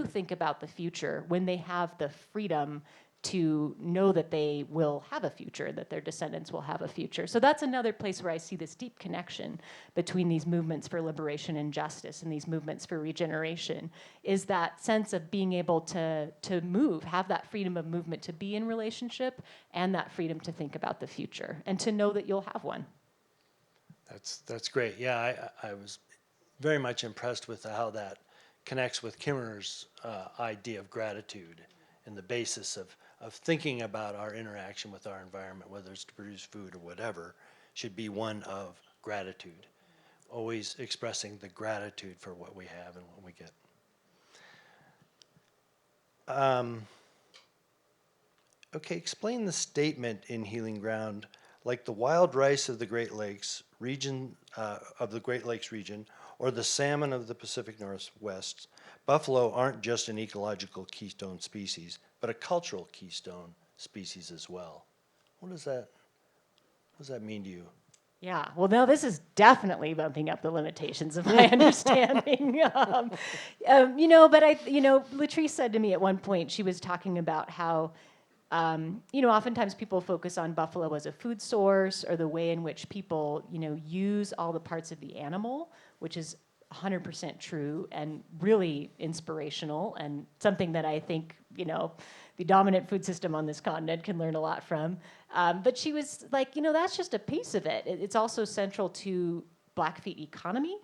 S4: think about the future when they have the freedom to know that they will have a future, that their descendants will have a future. So that's another place where I see this deep connection between these movements for liberation and justice and these movements for regeneration, is that sense of being able to move, have that freedom of movement, to be in relationship, and that freedom to think about the future and to know that you'll have one.
S3: That's great. Yeah, I was very much impressed with how that connects with Kimmerer's idea of gratitude and the basis of thinking about our interaction with our environment, whether it's to produce food or whatever, should be one of gratitude. Always expressing the gratitude for what we have and what we get. Okay, explain the statement in Healing Ground, like the wild rice of the Great Lakes region, or the salmon of the Pacific Northwest, buffalo aren't just an ecological keystone species, but a cultural keystone species as well. What does that mean to you?
S4: Yeah, well, now this is definitely bumping up the limitations of my understanding. But Latrice said to me at one point, she was talking about how, oftentimes people focus on buffalo as a food source, or the way in which people, use all the parts of the animal, which is 100% true and really inspirational, and something that I think, the dominant food system on this continent can learn a lot from. But she was like, that's just a piece of it. It's also central to Blackfeet economy.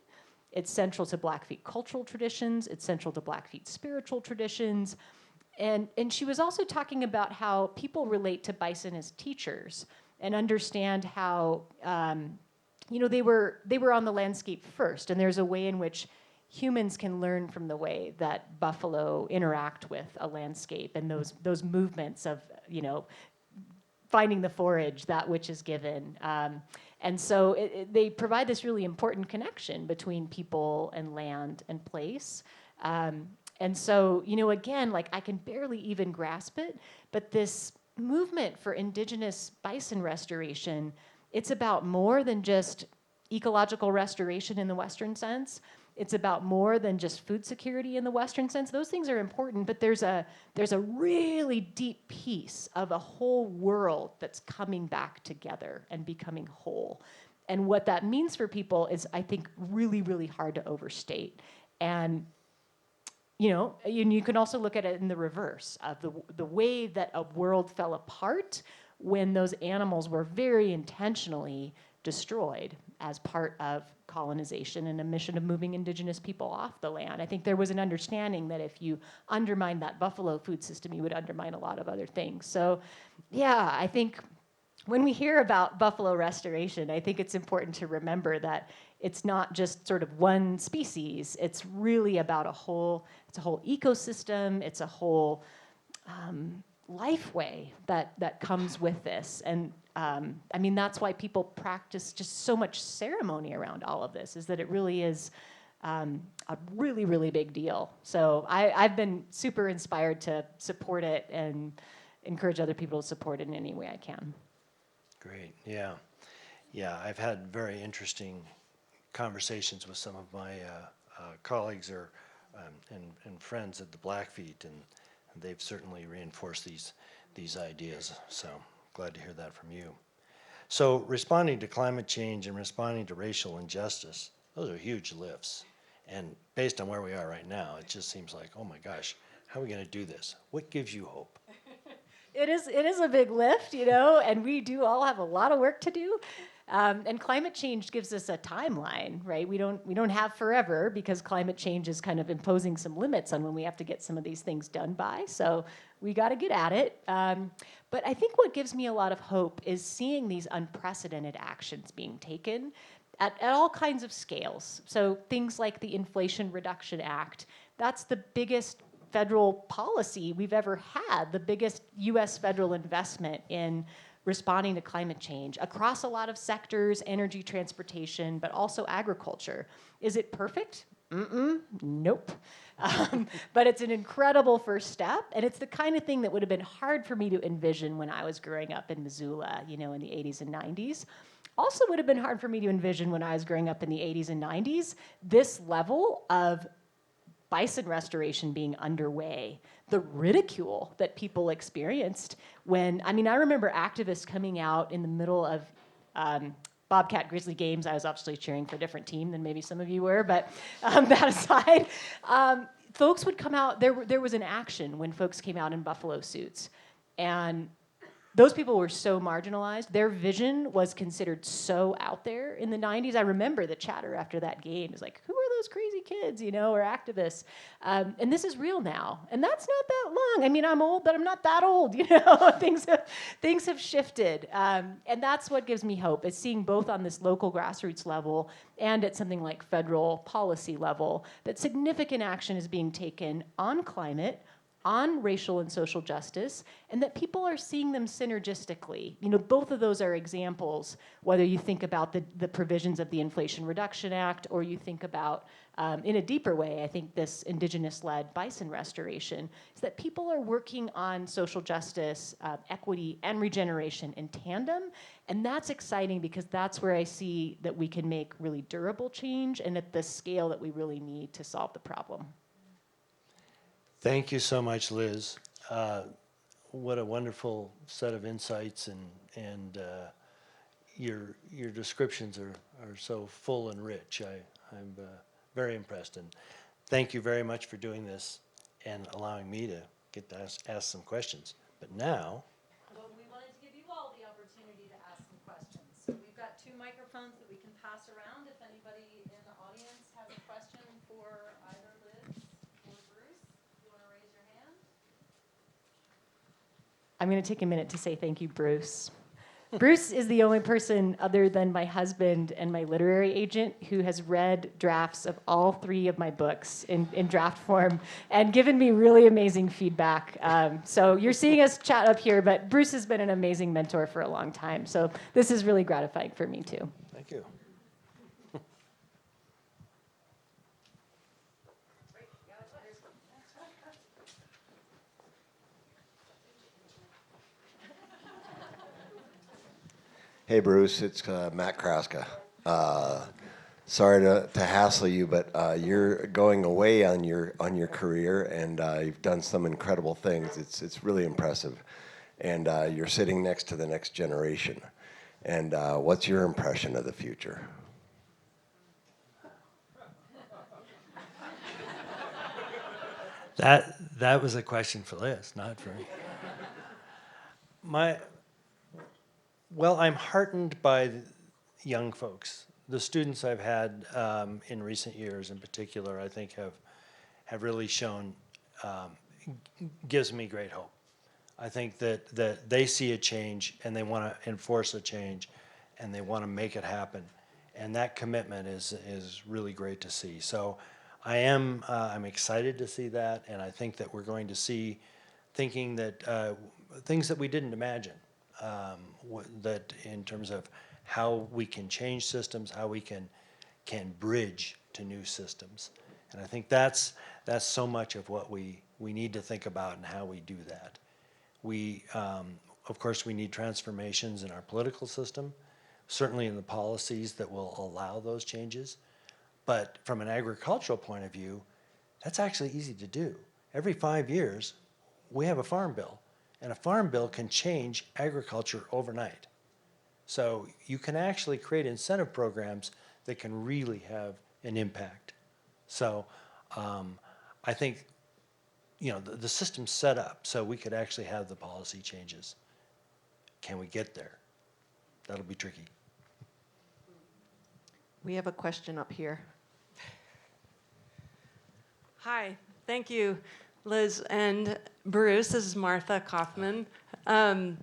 S4: It's central to Blackfeet cultural traditions. It's central to Blackfeet spiritual traditions. And she was also talking about how people relate to bison as teachers and understand how, they were on the landscape first, and there's a way in which humans can learn from the way that buffalo interact with a landscape and those movements of, finding the forage, that which is given. And so they provide this really important connection between people and land and place. And so, again, like I can barely even grasp it, but this movement for indigenous bison restoration, it's about more than just ecological restoration in the Western sense. It's about more than just food security in the Western sense. Those things are important, but there's a really deep piece of a whole world that's coming back together and becoming whole. And what that means for people is, I think, really, really hard to overstate. And you can also look at it in the reverse of the way that a world fell apart when those animals were very intentionally destroyed as part of colonization and a mission of moving indigenous people off the land. I think there was an understanding that if you undermine that buffalo food system, you would undermine a lot of other things. So, yeah, I think when we hear about buffalo restoration, I think it's important to remember that it's not just sort of one species. It's really about a whole ecosystem. It's a whole life way that comes with this. And that's why people practice just so much ceremony around all of this, is that it really is a really, really big deal. So I've been super inspired to support it and encourage other people to support it in any way I can.
S3: Great. Yeah. Yeah. I've had very interesting conversations with some of my colleagues or and friends at the Blackfeet, and they've certainly reinforced these ideas. So glad to hear that from you. So responding to climate change and responding to racial injustice, those are huge lifts. And based on where we are right now, it just seems like, oh my gosh, how are we going to do this? What gives you hope?
S4: It is a big lift, and we do all have a lot of work to do. And climate change gives us a timeline, right? We don't have forever because climate change is kind of imposing some limits on when we have to get some of these things done by. So we got to get at it. But I think what gives me a lot of hope is seeing these unprecedented actions being taken at all kinds of scales. So things like the Inflation Reduction Act, that's the biggest federal policy we've ever had, the biggest US federal investment in responding to climate change across a lot of sectors, energy, transportation, but also agriculture. Is it perfect? Nope. But it's an incredible first step, and it's the kind of thing that would have been hard for me to envision when I was growing up in Missoula, in the 80s and 90s. Also would have been hard for me to envision when I was growing up in the 80s and 90s, this level of bison restoration being underway, the ridicule that people experienced when, I remember activists coming out in the middle of Bobcat Grizzly games. I was obviously cheering for a different team than maybe some of you were, but that aside, folks would come out, there was an action when folks came out in buffalo suits, and those people were so marginalized. Their vision was considered so out there in the 90s. I remember the chatter after that game is like, who are those crazy kids, or activists? And this is real now. And that's not that long. I'm old, but I'm not that old, Things have shifted. And that's what gives me hope, is seeing both on this local grassroots level and at something like federal policy level that significant action is being taken on climate, on racial and social justice, and that people are seeing them synergistically. Both of those are examples, whether you think about the provisions of the Inflation Reduction Act, or you think about, in a deeper way, I think this indigenous-led bison restoration, is that people are working on social justice, equity, and regeneration in tandem, and that's exciting because that's where I see that we can make really durable change and at the scale that we really need to solve the problem.
S3: Thank you so much, Liz. What a wonderful set of insights, and your descriptions are so full and rich. I'm very impressed, and thank you very much for doing this and allowing me to get to ask some questions. But now,
S1: Well, we wanted to give you all the opportunity to ask some questions. So we've got 2 microphones that we can pass around. If anybody in the audience has a question for either Liz or Bruce, you want to raise your hand?
S4: I'm going to take a minute to say thank you, Bruce. Bruce is the only person other than my husband and my literary agent who has read drafts of all 3 of my books in draft form and given me really amazing feedback. So you're seeing us chat up here, but Bruce has been an amazing mentor for a long time. So this is really gratifying for me, too.
S3: thank you.
S5: Hey, Bruce, it's Matt Kraska. Sorry to hassle you, but you're going away on your career, and you've done some incredible things. It's really impressive, and you're sitting next to the next generation. And what's your impression of the future?
S3: That was a question for Liz, not for me. Well, I'm heartened by the young folks. The students I've had in recent years, in particular, I think have really shown, gives me great hope. I think that they see a change and they want to enforce a change, and they want to make it happen, and that commitment is really great to see. So I'm excited to see that, and I think that we're going to see things that we didn't imagine. That in terms of how we can change systems, how we can bridge to new systems, and I think that's so much of what we need to think about and how we do that. Of course, we need transformations in our political system, certainly in the policies that will allow those changes. But from an agricultural point of view, that's actually easy to do. Every 5 years, we have a farm bill, and a farm bill can change agriculture overnight. So you can actually create incentive programs that can really have an impact. So I think, the system's set up so we could actually have the policy changes. Can we get there? That'll be tricky.
S2: We have a question up here.
S6: Hi, thank you, Liz and Bruce. This is Martha Kaufman. I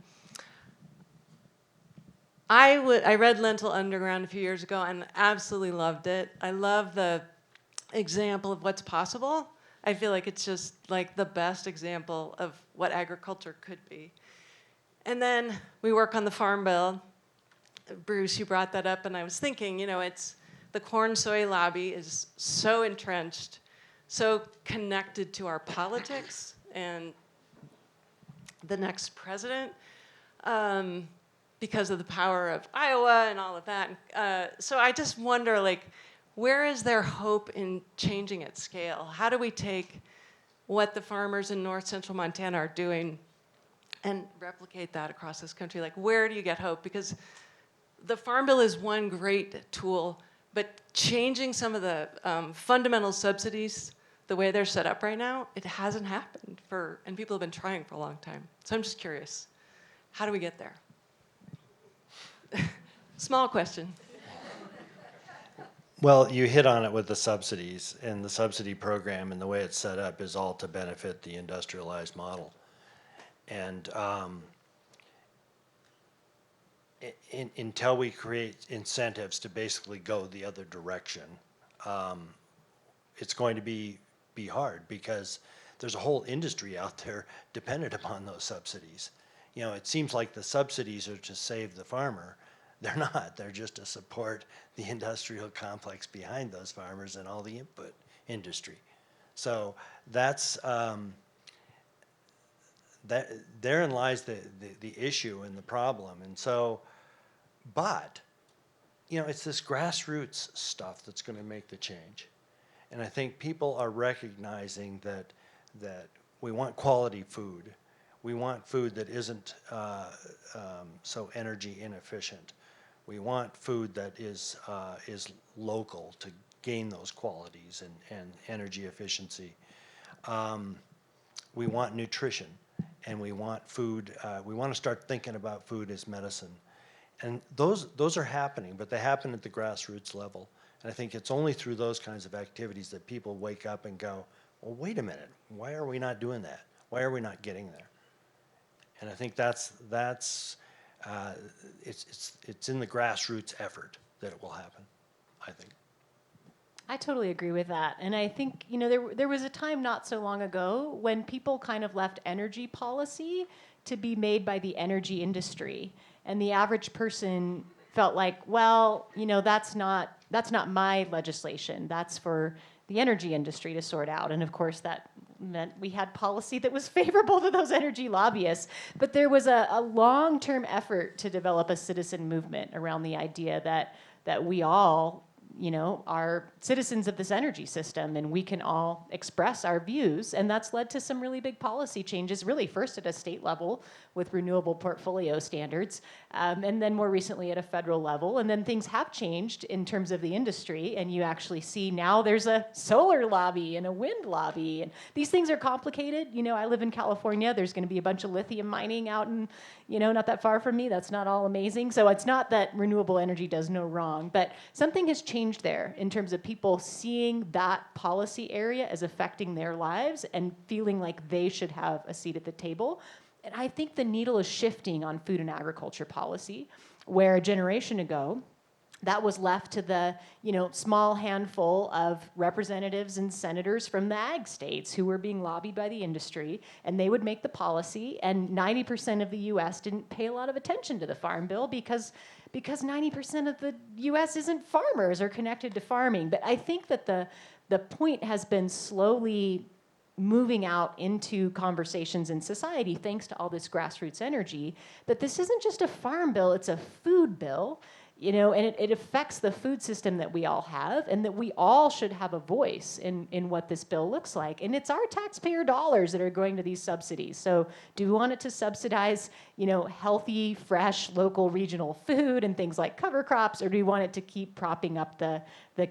S6: read Lentil Underground a few years ago and absolutely loved it. I love the example of what's possible. I feel like it's just like the best example of what agriculture could be. And then we work on the Farm Bill. Bruce, you brought that up, and I was thinking, it's the corn soy lobby is so entrenched, so connected to our politics and the next president because of the power of Iowa and all of that. So I just wonder, where is there hope in changing at scale? How do we take what the farmers in north central Montana are doing and replicate that across this country? Where do you get hope? Because the Farm Bill is one great tool, but changing some of the fundamental subsidies the way they're set up right now, it hasn't happened and people have been trying for a long time. So I'm just curious, how do we get there? Small question.
S3: Well, you hit on it with the subsidies, and the subsidy program and the way it's set up is all to benefit the industrialized model. And until we create incentives to basically go the other direction, it's going to be hard because there's a whole industry out there dependent upon those subsidies. It seems like the subsidies are to save the farmer. They're not. They're just to support the industrial complex behind those farmers and all the input industry. So that's therein lies the issue and the problem. And so, but it's this grassroots stuff that's going to make the change. And I think people are recognizing that we want quality food. We want food that isn't so energy inefficient. We want food that is local to gain those qualities and energy efficiency. We want nutrition, and we want food. We want to start thinking about food as medicine. And those are happening, but they happen at the grassroots level. And I think it's only through those kinds of activities that people wake up and go, well, wait a minute, why are we not doing that? Why are we not getting there? And I think it's in the grassroots effort that it will happen, I think.
S4: I totally agree with that. And I think, there was a time not so long ago when people kind of left energy policy to be made by the energy industry. And the average person felt like, well, that's not my legislation. That's for the energy industry to sort out. And of course, that meant we had policy that was favorable to those energy lobbyists. But there was a long-term effort to develop a citizen movement around the idea that we all, are citizens of this energy system, and we can all express our views. And that's led to some really big policy changes, really first at a state level with renewable portfolio standards, and then more recently at a federal level. And then things have changed in terms of the industry, and you actually see now there's a solar lobby and a wind lobby. And these things are complicated. I live in California. There's going to be a bunch of lithium mining out in, not that far from me. That's not all amazing. So it's not that renewable energy does no wrong, but something has changed there in terms of people seeing that policy area as affecting their lives and feeling like they should have a seat at the table. And I think the needle is shifting on food and agriculture policy, where a generation ago, that was left to the small handful of representatives and senators from the ag states who were being lobbied by the industry, and they would make the policy, and 90% of the U.S. didn't pay a lot of attention to the Farm Bill because 90% of the U.S. isn't farmers or connected to farming. But I think that the point has been slowly moving out into conversations in society thanks to all this grassroots energy, that this isn't just a farm bill, it's a food bill. And it affects the food system that we all have, and that we all should have a voice in what this bill looks like. And it's our taxpayer dollars that are going to these subsidies. So do we want it to subsidize, healthy, fresh, local, regional food and things like cover crops, or do we want it to keep propping up the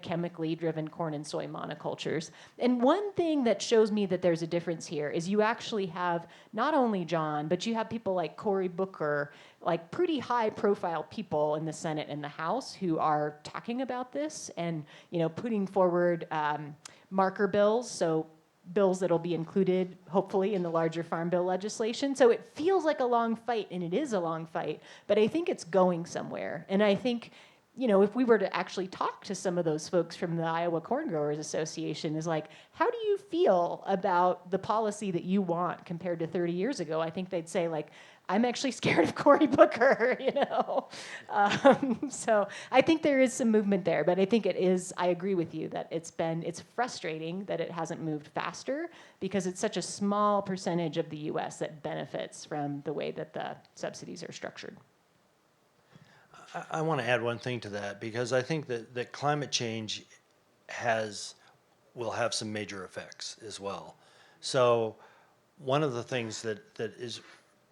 S4: chemically driven corn and soy monocultures? And one thing that shows me that there's a difference here is you actually have not only John, but you have people like Cory Booker, like pretty high profile people in the Senate and the House who are talking about this and putting forward marker bills, so bills that'll be included hopefully in the larger farm bill legislation. So it feels like a long fight, and it is a long fight, but I think it's going somewhere. And I think if we were to actually talk to some of those folks from the Iowa Corn Growers Association, is like, how do you feel about the policy that you want compared to 30 years ago? I think they'd say, like, I'm actually scared of Cory Booker, So I think there is some movement there, but I think I agree with you that it's frustrating that it hasn't moved faster, because it's such a small percentage of the U.S. that benefits from the way that the subsidies are structured.
S3: I want to add one thing to that, because I think that climate change will have some major effects as well. So one of the things that is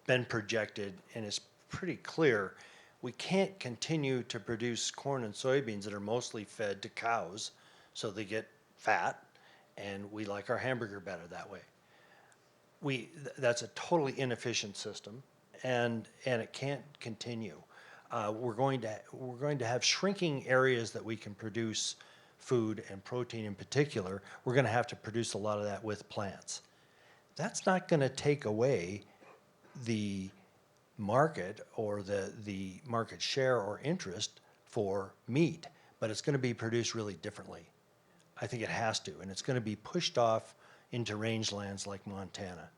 S3: been projected and is pretty clear, we can't continue to produce corn and soybeans that are mostly fed to cows so they get fat, and we like our hamburger better that way. That's a totally inefficient system, and it can't continue. We're going to have shrinking areas that we can produce food and protein in particular. We're going to have to produce a lot of that with plants. That's not going to take away the market or the market share or interest for meat, but it's going to be produced really differently. I think it has to, and it's going to be pushed off into rangelands like Montana.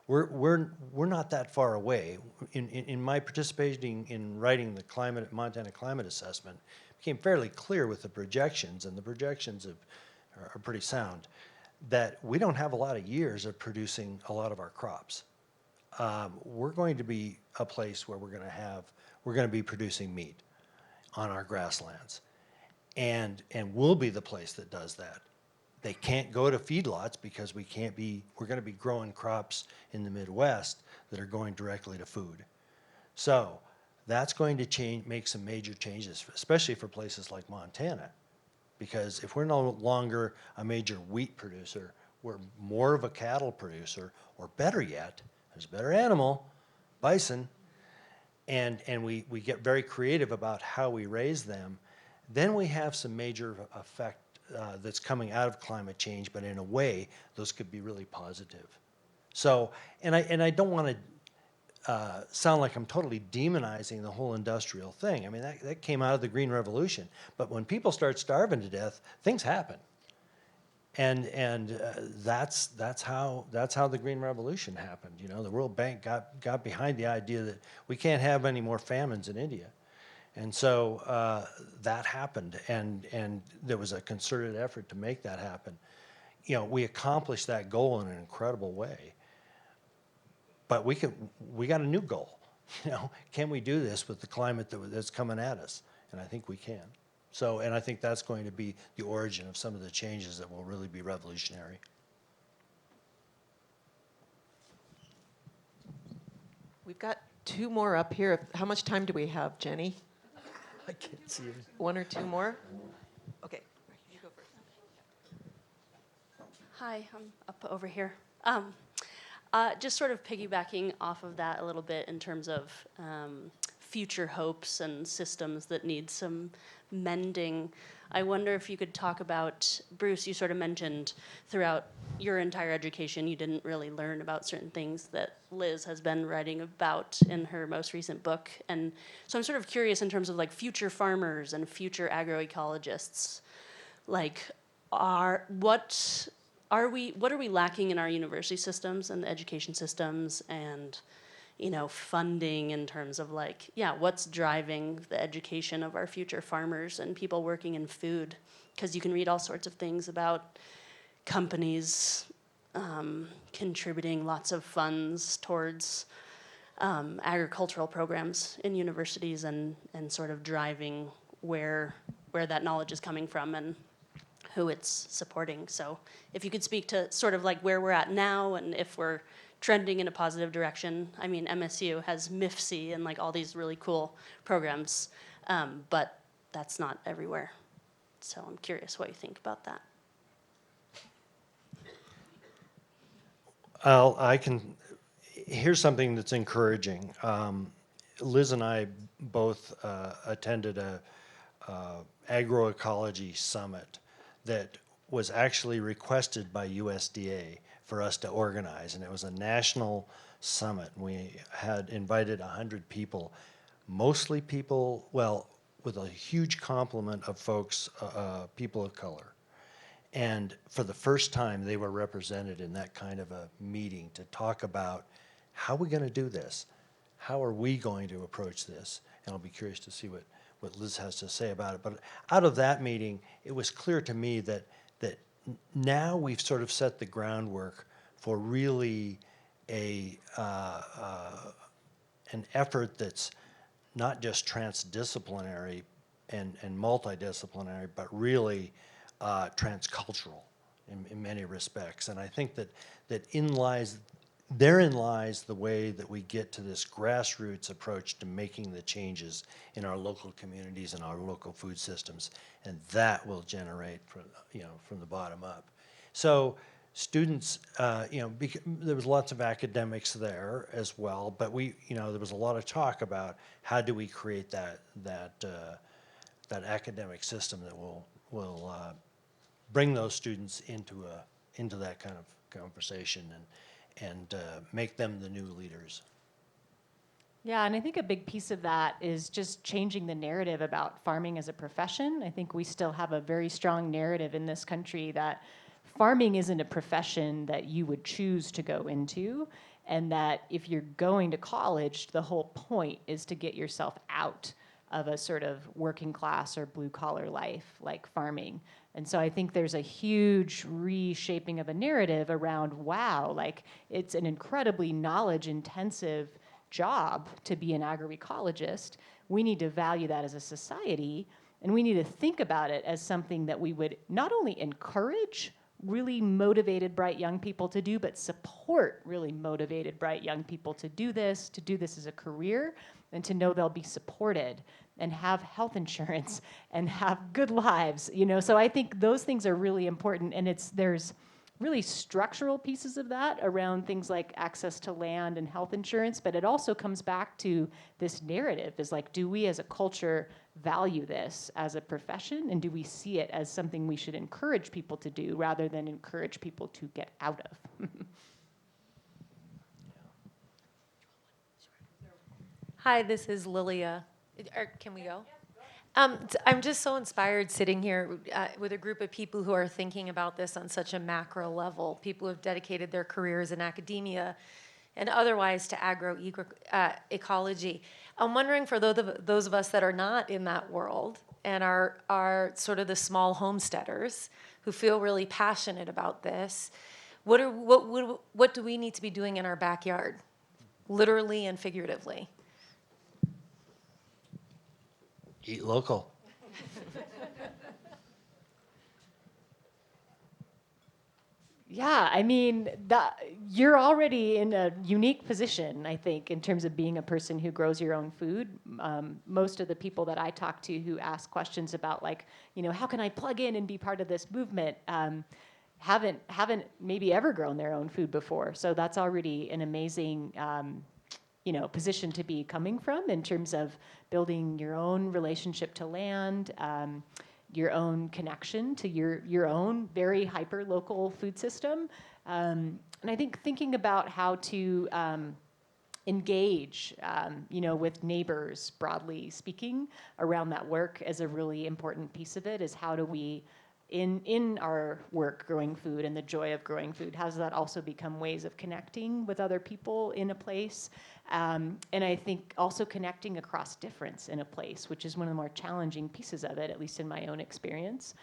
S3: We're not that far away. In my participating in writing the Montana climate assessment, it became fairly clear with the projections, and the projections are pretty sound, that we don't have a lot of years of producing a lot of our crops. We're going to be a place where we're going to be producing meat on our grasslands, and we'll be the place that does that. They can't go to feedlots because we're going to be growing crops in the Midwest that are going directly to food. So that's going to make some major changes, especially for places like Montana, because if we're no longer a major wheat producer, we're more of a cattle producer, or better yet, there's a better animal, bison, and we get very creative about how we raise them, then we have some major effect that's coming out of climate change, but in a way, those could be really positive. So, and I don't want to sound like I'm totally demonizing the whole industrial thing. I mean, that came out of the Green Revolution. But when people start starving to death, things happen. And that's how the Green Revolution happened. The World Bank got behind the idea that we can't have any more famines in India. And so that happened, and there was a concerted effort to make that happen. We accomplished that goal in an incredible way. But we got a new goal. Can we do this with the climate that's coming at us? And I think we can. So, and I think that's going to be the origin of some of the changes that will really be revolutionary.
S2: We've got two more up here. How much time do we have, Jenny?
S3: I can't see it.
S2: One or two more? Okay, you go first.
S7: Hi, I'm up over here. Just sort of piggybacking off of that a little bit in terms of future hopes and systems that need some mending. I wonder if you could talk about, Bruce, you sort of mentioned throughout your entire education you didn't really learn about certain things that Liz has been writing about in her most recent book. And so I'm sort of curious in terms of like future farmers and future agroecologists, like what are we lacking in our university systems and the education systems, and funding in terms of what's driving the education of our future farmers and people working in food? Because you can read all sorts of things about companies contributing lots of funds towards agricultural programs in universities and sort of driving where that knowledge is coming from and who it's supporting. So if you could speak to sort of like where we're at now and if we're trending in a positive direction. I mean, MSU has MIFC and like all these really cool programs, but that's not everywhere. So I'm curious what you think about that.
S3: Here's something that's encouraging. Liz and I both attended a agroecology summit that was actually requested by USDA for us to organize, and it was a national summit. We had invited 100 people, mostly people, well, with a huge complement of folks, people of color. And for the first time, they were represented in that kind of a meeting to talk about how are we going to do this? How are we going to approach this? And I'll be curious to see what Liz has to say about it. But out of that meeting, it was clear to me that now we've sort of set the groundwork for really an effort that's not just transdisciplinary and multidisciplinary, but really transcultural in many respects. And I think that therein lies the way that we get to this grassroots approach to making the changes in our local communities and our local food systems, and that will generate from the bottom up. So students, there was lots of academics there as well, but there was a lot of talk about how do we create that academic system that will bring those students into that kind of conversation and make them the new leaders.
S4: Yeah, and I think a big piece of that is just changing the narrative about farming as a profession. I think we still have a very strong narrative in this country that farming isn't a profession that you would choose to go into, and that if you're going to college, the whole point is to get yourself out of a sort of working class or blue collar life like farming. And so I think there's a huge reshaping of a narrative around, wow, like it's an incredibly knowledge intensive job to be an agroecologist. We need to value that as a society, and we need to think about it as something that we would not only encourage really motivated, bright young people to do, but support really motivated, bright young people to do this as a career, and to know they'll be supported and have health insurance and have good lives, So I think those things are really important, and there's really structural pieces of that around things like access to land and health insurance, but it also comes back to this narrative is like, do we as a culture value this as a profession, and do we see it as something we should encourage people to do rather than encourage people to get out of?
S8: Hi, this is Lilia. Can we go? I'm just so inspired sitting here with a group of people who are thinking about this on such a macro level, people who have dedicated their careers in academia and otherwise to agroecology. I'm wondering for those of us that are not in that world and are sort of the small homesteaders who feel really passionate about this, what do we need to be doing in our backyard, literally and figuratively?
S3: Eat local.
S4: Yeah, I mean, you're already in a unique position, I think, in terms of being a person who grows your own food. Most of the people that I talk to who ask questions about, like, how can I plug in and be part of this movement, haven't maybe ever grown their own food before. So that's already an amazing position to be coming from in terms of building your own relationship to land, your own connection to your own very hyper-local food system. And I think thinking about how to engage, with neighbors, broadly speaking, around that work as a really important piece of it is how do we, in our work growing food and the joy of growing food, how does that also become ways of connecting with other people in a place? And I think also connecting across difference in a place, which is one of the more challenging pieces of it, at least in my own experience.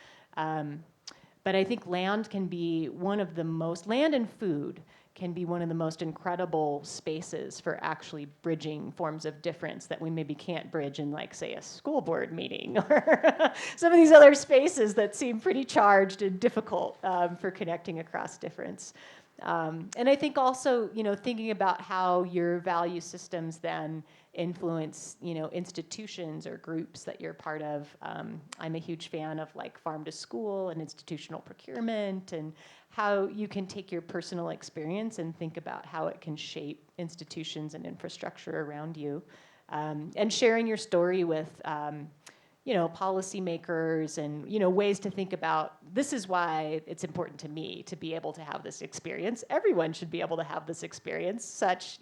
S4: But I think land can be one of the most, land and food can be one of the most incredible spaces for actually bridging forms of difference that we maybe can't bridge in, like, say, a school board meeting or some of these other spaces that seem pretty charged and difficult for connecting across difference. And I think also, thinking about how your value systems then influence, institutions or groups that you're part of. I'm a huge fan of, like, farm to school and institutional procurement, and how you can take your personal experience and think about how it can shape institutions and infrastructure around you. And sharing your story with, policymakers and, ways to think about, this is why it's important to me to be able to have this experience. Everyone should be able to have this experience, such,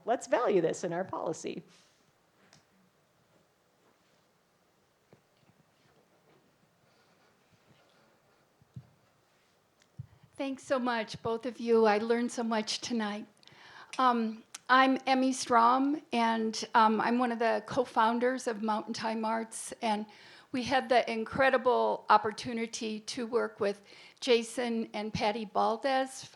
S4: let's value this in our policy.
S9: Thanks so much, both of you. I learned so much tonight. I'm Emmy Strom, and I'm one of the co-founders of Mountain Time Arts, and we had the incredible opportunity to work with Jason and Patty Baldes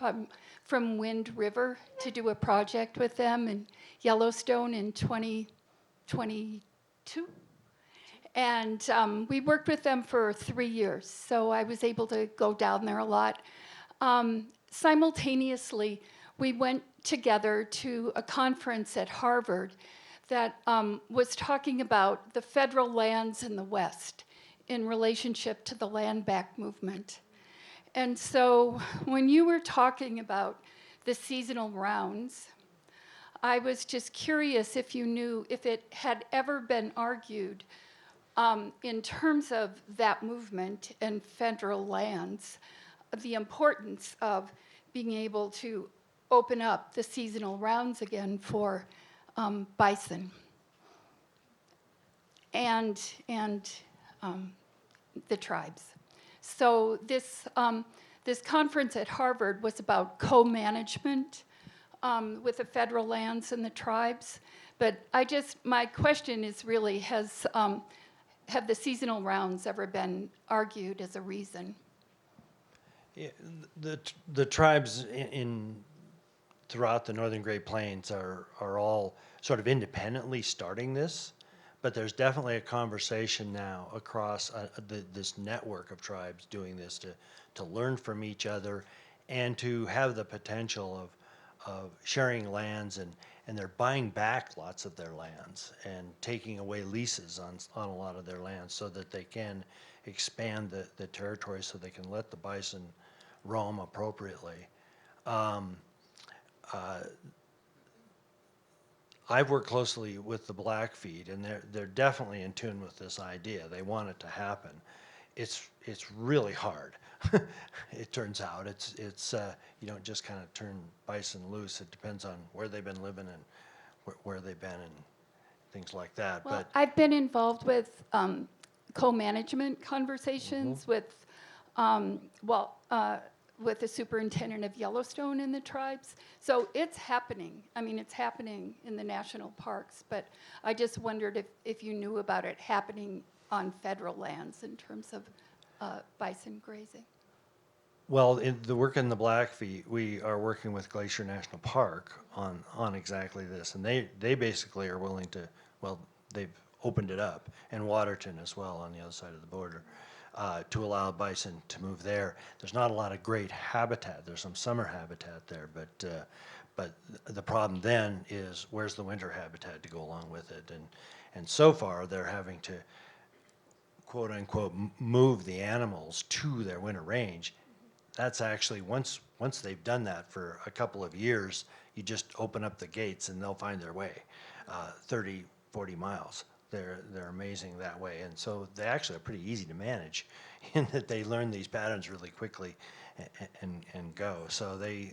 S9: from Wind River to do a project with them in Yellowstone in 2022. And we worked with them for 3 years, so I was able to go down there a lot. Simultaneously, we went together to a conference at Harvard that was talking about the federal lands in the West in relationship to the land back movement. And so when you were talking about the seasonal rounds, I was just curious if you knew if it had ever been argued in terms of that movement and federal lands, the importance of being able to open up the seasonal rounds again for bison and the tribes. So this conference at Harvard was about co-management with the federal lands and the tribes. But my question is really, have the seasonal rounds ever been argued as a reason?
S3: Yeah, the tribes throughout the Northern Great Plains are all sort of independently starting this, but there's definitely a conversation now across this network of tribes doing this to learn from each other and to have the potential of sharing lands, and they're buying back lots of their lands and taking away leases on a lot of their lands so that they can expand the territory so they can let the bison roam appropriately. I've worked closely with the Blackfeet, and they're definitely in tune with this idea. They want it to happen. It's really hard. It turns out it's you don't just kind of turn bison loose. It depends on where they've been living and where they've been and things like that.
S9: Well,
S3: But
S9: I've been involved with co-management conversations with the superintendent of Yellowstone and the tribes. So it's happening. I mean, it's happening in the national parks, but I just wondered if you knew about it happening on federal lands in terms of bison grazing.
S3: well, in the work in the Blackfeet, we are working with Glacier National Park on exactly this, and they basically are willing to. Well, they've opened it up, and Waterton as well on the other side of the border. To allow bison to move there. There's not a lot of great habitat. There's some summer habitat there, but the problem then is where's the winter habitat to go along with it? And so far they're having to quote unquote move the animals to their winter range. That's actually once they've done that for a couple of years, you just open up the gates and they'll find their way 30, 40 miles. They're amazing that way, and so they actually are pretty easy to manage, in that they learn these patterns really quickly, and go. So they're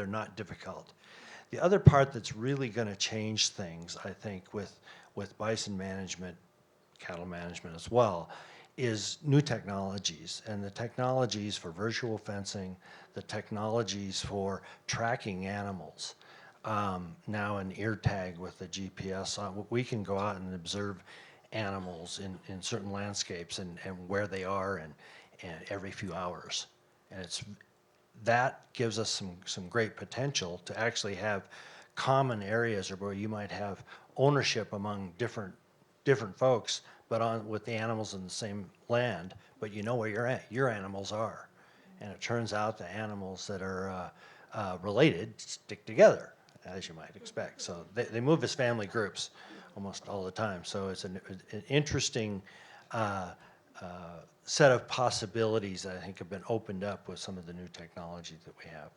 S3: not difficult. The other part that's really going to change things, I think, with bison management, cattle management as well, is new technologies, and the technologies for virtual fencing, the technologies for tracking animals. Now an ear tag with the GPS on, we can go out and observe animals in certain landscapes and where they are and every few hours. And that gives us some great potential to actually have common areas or where you might have ownership among different folks, but with the animals in the same land, but you know where your animals are. And it turns out the animals that are related stick together, as you might expect. So they move as family groups almost all the time. So it's an interesting set of possibilities that I think have been opened up with some of the new technology that we have.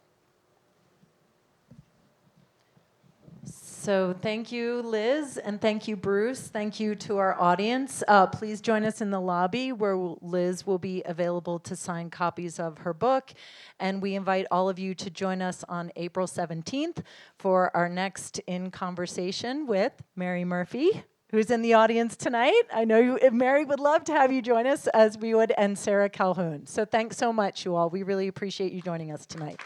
S1: So thank you, Liz, and thank you, Bruce. Thank you to our audience. Please join us in the lobby where Liz will be available to sign copies of her book. And we invite all of you to join us on April 17th for our next In Conversation with Mary Murphy, who's in the audience tonight. I know Mary would love to have you join us, as we would, and Sarah Calhoun. So thanks so much, you all. We really appreciate you joining us tonight.